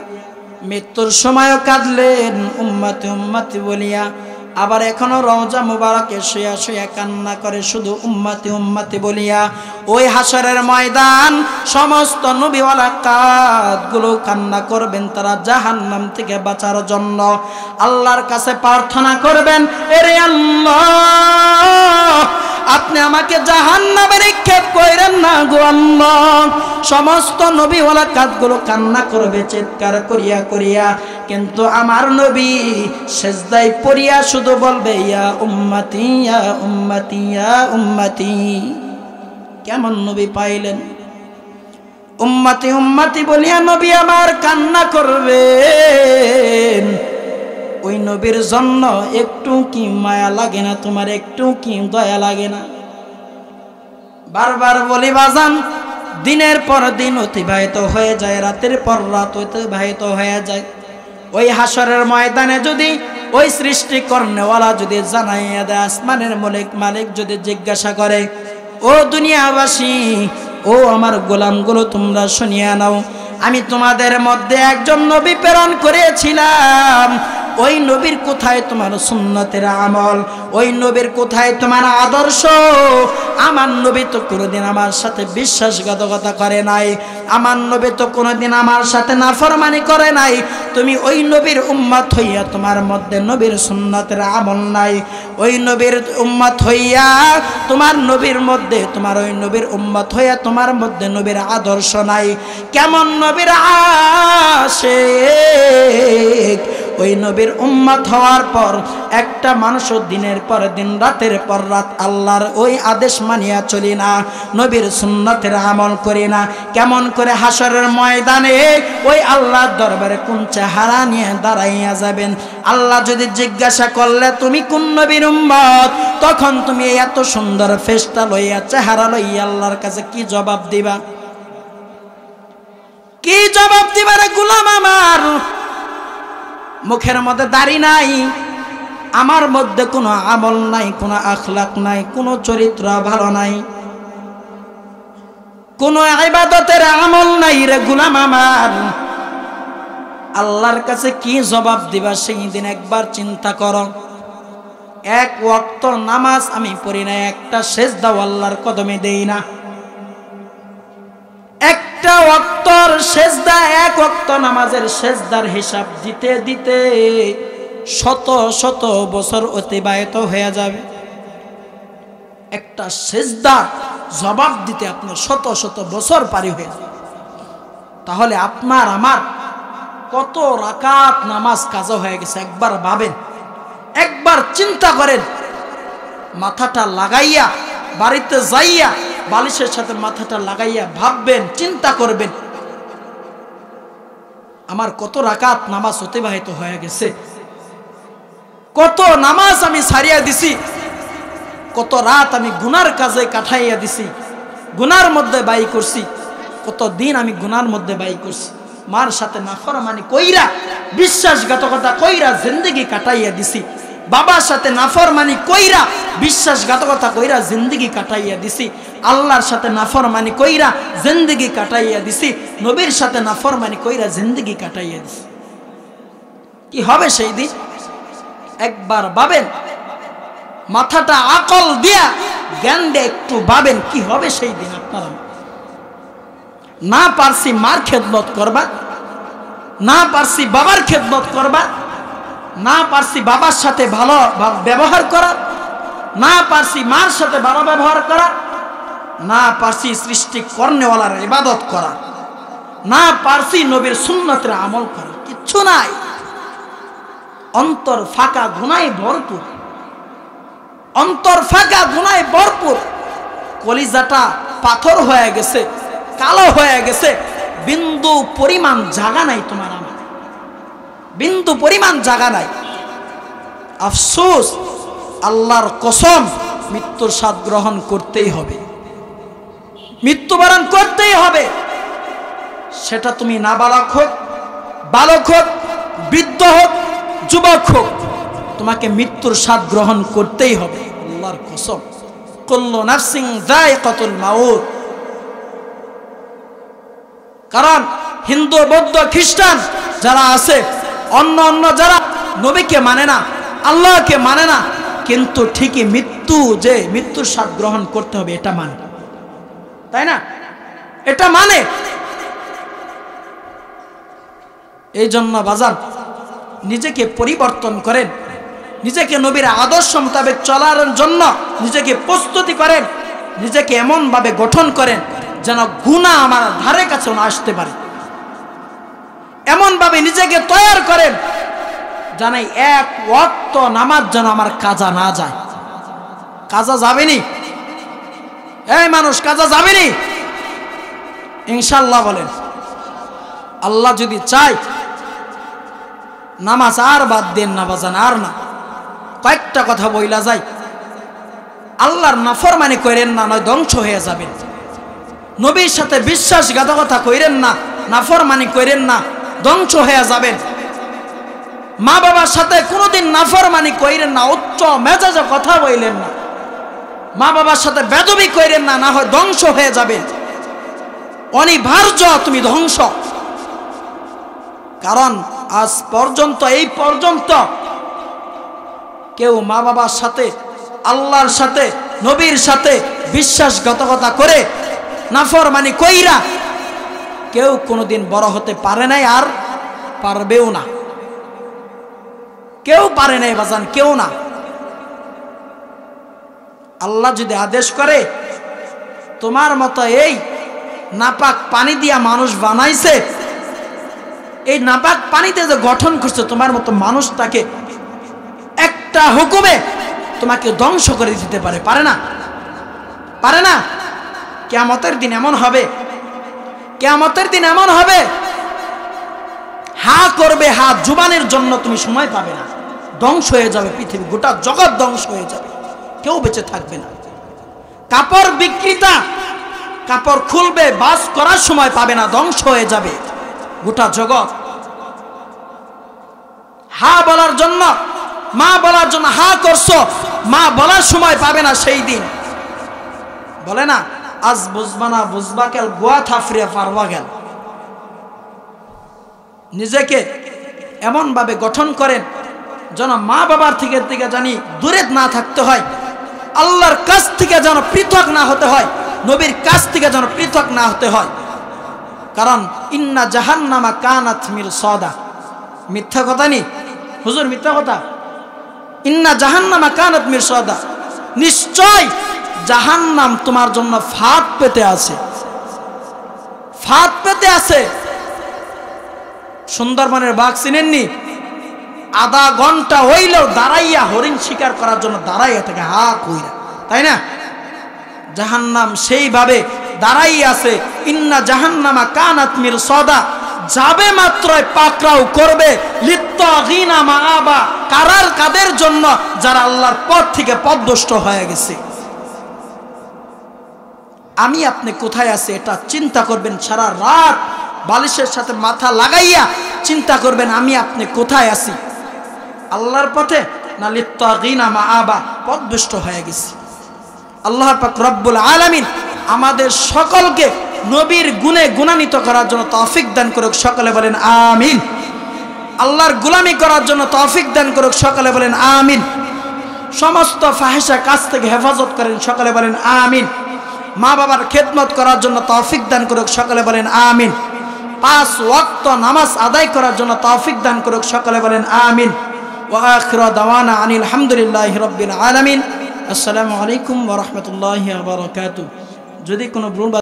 Speaker 1: মৃত্যুর সময়ও কাঁদলেন উম্মতি উম্মতি বলিয়া, আবার এখনো রওজা মুবারকে শুয়া শুয়া কান্না করে শুধু উম্মতি উম্মতি বলিয়া, ওই হাসরের ময়দান সমস্ত নবীওয়ালা কাঁধগুলো কান্না করবেন, তারা জাহান্নাম থেকে বাঁচার জন্য আল্লাহর কাছে প্রার্থনা করবেন, এরে আল্লাহ আপনি আমাকে জাহান্নামে নিক্ষেপ করেন না গো আল্লাহ। সমস্ত নবীওয়ালা কাঁধগুলো কান্না করবে চিৎকার করিয়া করিয়া, কিন্তু আমার নবী সেজদায় পড়িয়া শুধু বলবে ইয়া উম্মতি ইয়া উম্মতি ইয়া উম্মতি। কেমন নবী পাইলেন, উম্মতি উম্মতি বলিয়া নবী আমার কান্না করবেন। ওই নবীর জন্য একটু কি মায়া লাগে না তোমার, একটু কি দয়া লাগে না? বারবার বলি বাজান, দিনের পর দিন অতিবাহিত হয়ে যায়, রাতের পর রাত অতিবাহিত হয়ে যায়। ওই হাসরের ময়দানে যদি ওই সৃষ্টি কর্নেওয়ালা যদি জানাইয়া দেয়, আসমানের মালিক যদি জিজ্ঞাসা করে, ও দুনিয়াবাসী, ও আমার গোলামগুলো তোমরা শুনিয়া নাও, আমি তোমাদের মধ্যে একজন নবী প্রেরণ করেছিলাম, ওই নবীর কোথায় তোমার সুন্নতের আমল, ওই নবীর কোথায় তোমার আদর্শ? আমার নবী তো কোনোদিন আমার সাথে বিশ্বাসঘাতকতা করে নাই, আমার নবী তো কোনোদিন আমার সাথে নাফরমানি করে নাই। তুমি ওই নবীর উম্মত হইয়া তোমার মধ্যে নবীর সুন্নতের আমল নাই, ওই নবীর উম্মত হইয়া তোমার নবীর মধ্যে, তোমার ওই নবীর উম্মত হইয়া তোমার মধ্যে নবীর আদর্শ নাই। কেমন নবীর আশিক, ওই নবীর উম্মত হওয়ার পর একটা মানুষ দিনের পর দিন রাতের পর রাত আল্লাহর ওই আদেশ মানিয়া চলি না, নবীর সুন্নতের আমল করি না, কেমন করে হাসরের ময়দানে ওই আল্লাহর দরবারে কোন চেহারা নিয়ে দাঁড়াইয়া যাবেন? আল্লাহ যদি জিজ্ঞাসা করলে তুমি কোন নবীর উম্মত, তখন তুমি এত সুন্দর ফেরেশতা লইয়া চেহারা লইয়া আল্লাহর কাছে কি জবাব দিবা? কি জবাব দিবা রে গোলাম আমার? মুখের মধ্যে দাড়ি নাই, আমার মধ্যে কোনো আমল নাই, কোনো আখলাক নাই, কোনো চরিত্র ভালো নাই, কোনো ইবাদতের আমল নাই রে গোলাম আমার। আল্লাহর কাছে কি জবাব দিবা সেই দিন একবার চিন্তা করো। এক ওয়াক্ত নামাজ আমি পড়ি না, একটা সেজদাও আল্লাহর কদমে দেই না, একটা ওয়াক্তর সেজদা, এক ওয়াক্ত নামাজের সেজদার হিসাব দিতে দিতে শত শত বছর অতিবাহিত হয়ে যাবে। একটা সেজদা জবাব দিতে আপনার শত শত বছর পারি হয়ে যাবে। তাহলে আপনার আমার কত রাকাত নামাজ কাজা হয়ে গেছে একবার ভাবেন, একবার চিন্তা করেন। মাথাটা লাগাইয়া বাড়িতে যাইয়া বালিশের সাথে মাথাটা লাগাইয়া ভাববেন, চিন্তা করবেন, আমার কত রাকাত নামাজ অতিবাহিত হয়ে গেছে, কত নামাজ আমি ছাড়িয়া দিছি, কত রাত আমি গুনার কাজে কাটাইয়া দিছি, গুনার মধ্যে ব্যয় করছি, কত দিন আমি গুনার মধ্যে ব্যয় করছি, মার সাথে নাফরমানি কইরা বিশ্বাসঘাতকতা কইরা জিন্দেগি কাটাইয়া দিছি, বাবার সাথে নাফরমানি কইরা বিশ্বাসঘাতকতা কইরা জিন্দেগি কাটাইয়া দিছি, আল্লাহর সাথে নাফরমানি কইরা জিন্দেগি কাটাইয়া দিছি, নবীর সাথে নাফরমানি কইরা জিন্দেগি কাটাইয়া দিছি। কি হবে সেই দিন? একবার ভাবেন, মাথাটা আকল দিয়া জ্ঞান দিয়ে একটু ভাবেন, কি হবে সেই দিন? আপনারা না পারছি মার খেদমত করবা, না পারছি বাবার খেদমত করবা, না পারছি বাবার সাথে ভালো ব্যবহার করা, না পারছি মার সাথে ভালো ব্যবহার করা, না পারছি সৃষ্টি কর্নেওয়ালার ইবাদত করা, না পারছি নবীর সুন্নতের আমল করা, কিচ্ছু নাই। অন্তর ফাঁকা গুনায় ভরপুর, অন্তর ফাঁকা গুনায় ভরপুর, কলিজাটা পাথর হয়ে গেছে, কালো হয়ে গেছে, বিন্দু পরিমাণ জায়গা নাই তোমার আমার, বিন্দু পরিমাণ জায়গা নাই। আফসোস, আল্লাহর কসম, মৃত্যুর স্বাদ গ্রহণ করতেই হবে। মৃত্যুবরণ করতেই হবে, সেটা তুমি নাবালক হোক, বালক হোক, বৃদ্ধ হোক, যুবক হোক, তোমাকে মৃত্যুর স্বাদ গ্রহণ করতেই হবে। আল্লাহর কসম, কুল্লু নাফসিন যায়িকাতুল মাউত। কারণ হিন্দু, বৌদ্ধ, খ্রিস্টান যারা আছে, অন্য যারা নবীকে মানে না, আল্লাহকে মানে না, কিন্তু ঠিকই মৃত্যুর স্বাদ গ্রহণ করতে হবে এটা মানে, তাই না? এটা মানে। এই জন্য বাজার নিজেকে পরিবর্তন করেন, নিজেকে নবীর আদর্শ মোতাবেক চলার জন্য নিজেকে প্রস্তুতি করেন, নিজেকে এমন ভাবে গঠন করেন যেন গুনাহ আমার ধারে কাছে না আসতে পারে। এমন ভাবে নিজেকে তৈরি করেন যেন এক ওয়াক্ত নামাজ যেন আমার কাজা না যায়। কাজা যাবেনি? এই মানুষ কাজা যাবেনি? ইনশাআল্লাহ বলেন। আল্লাহ যদি চায় নামাজ আর বাদ দেন না বাজান, আর না। কয়েকটা কথা বইলা যায়, আল্লাহর নাফরমানি করেন না, নয় ধ্বংস হয়ে যাবেন। নবীর সাথে বিশ্বাসঘাতকতা করেন না, নাফরমানি করেন না, ধ্বংস হয়ে যাবেন। মা বাবার সাথে কোনোদিন নাফরমানি করেন না, উচ্চ মেজাজে কথা বললেন না, মা বাবার সাথে বেদবি করেন না, না হয় ধ্বংস হয়ে যাবেন। অনিবার্য তুমি ধ্বংস। কারণ আজ পর্যন্ত, এই পর্যন্ত কেউ মা বাবার সাথে, আল্লাহর সাথে, নবীর সাথে বিশ্বাসঘাতকতা করে, নাফরমানি কইরা কেউ কোনোদিন বড় হতে পারে নাই, আর পারবেও না। কেউ পারে নাই বাজান, কেউ না। আল্লাহ যদি আদেশ করে তোমার মতো এই নাপাক পানি দিয়া মানুষ বানাইছে, এই নাপাক পানিতে যে গঠন করছে তোমার মতো মানুষটাকে, একটা হুকুমে তোমাকে ধ্বংস করে দিতে পারে? পারে না? পারে না? কিয়ামতের দিন এমন হবে, কিয়ামতের দিন এমন হবে, হা করবে, হা জুবানের জন্য তুমি সময় পাবে না, ধ্বংস হয়ে যাবে পৃথিবী, গোটা জগৎ ধ্বংস হয়ে যাবে, কেউ বেঁচে থাকবে না। কাপড় বিক্রেতা কাপড় খুলবে, বাস করার সময় পাবে না, ধ্বংস হয়ে যাবে গোটা জগৎ। হা বলার জন্য, মা বলার জন্য হা করছো, মা বলার সময় পাবে না সেই দিন। বলে না, আজ বুঝবা না, বুঝবা কেল, গোয়া থাফরিয়া পারবা গেল। নিজেকে এমন ভাবে গঠন করেন যেন মা বাবার থেকে জানি দূরে না থাকতে হয়, আল্লাহর কাছ থেকে যেন পৃথক না হতে হয়, নবীর কাছ থেকে যেন পৃথক না হতে হয়। কারণ ইন্না জাহান্নামা কানাত মিরসাদা, মিথ্যা কথা নি হুজুর, মিথ্যা কথা। ইন্না জাহান্নামা কানাত মিরসাদা, নিশ্চয় জাহান্নাম তোমার জন্য ফাঁদ পেতে আছে, ফাঁদ পেতে আছে। সুন্দরবনের বাঘ চিনেননি? আধা ঘন্টা হইলেও দাঁড়াইয়া হরিণ শিকার করার জন্য দাঁড়াইয়া থাকে, হা কইরা, তাই না? জাহান্নাম সেইভাবে দাঁড়াই আছে। ইন্না জাহান্নামা কানাত মিরসাদা, যাবে মাত্রই পাকড়াও করবে, লিত্তাগিনা মাআবা, কারার কাদের জন্য? যারা আল্লাহর পথ থেকে পথভ্রষ্ট হয়ে গেছে। আমি আপনি কোথায় আছি এটা চিন্তা করবেন, সারা রাত বালিশের সাথে মাথা লাগাইয়া চিন্তা করবেন আমি আপনি কোথায় আছি, আল্লাহর পথে না লিত্তাগিনা মাআবা, পথভ্রষ্ট হয়ে গেছি। আল্লাহ পাক রব্বুল আলামিন আমাদের সকলকে নবীর গুণে গুণান্বিত করার জন্য তৌফিক দান করুক, সকলে বলেন আমিন। আল্লাহর গোলামি করার জন্য তৌফিক দান করুক, সকলে বলেন আমিন। সমস্ত ফাহিশা কাজ থেকে হেফাজত করেন, সকলে বলেন আমিন। মা বাবার খেদমত করার জন্য তৌফিক দান করুক, সকলে বলেন আমিন। 5 ওয়াক্ত নামাজ আদায় করার জন্য তৌফিক দান করুক, সকলে বলেন আমিন। ওয়া আখিরু দাওয়ানা আনিল হামদুলিল্লাহি রাব্বিল আলামিন। আসসালামু আলাইকুম ওয়া রাহমাতুল্লাহি ওয়া বারাকাতুহু। যদি কোনো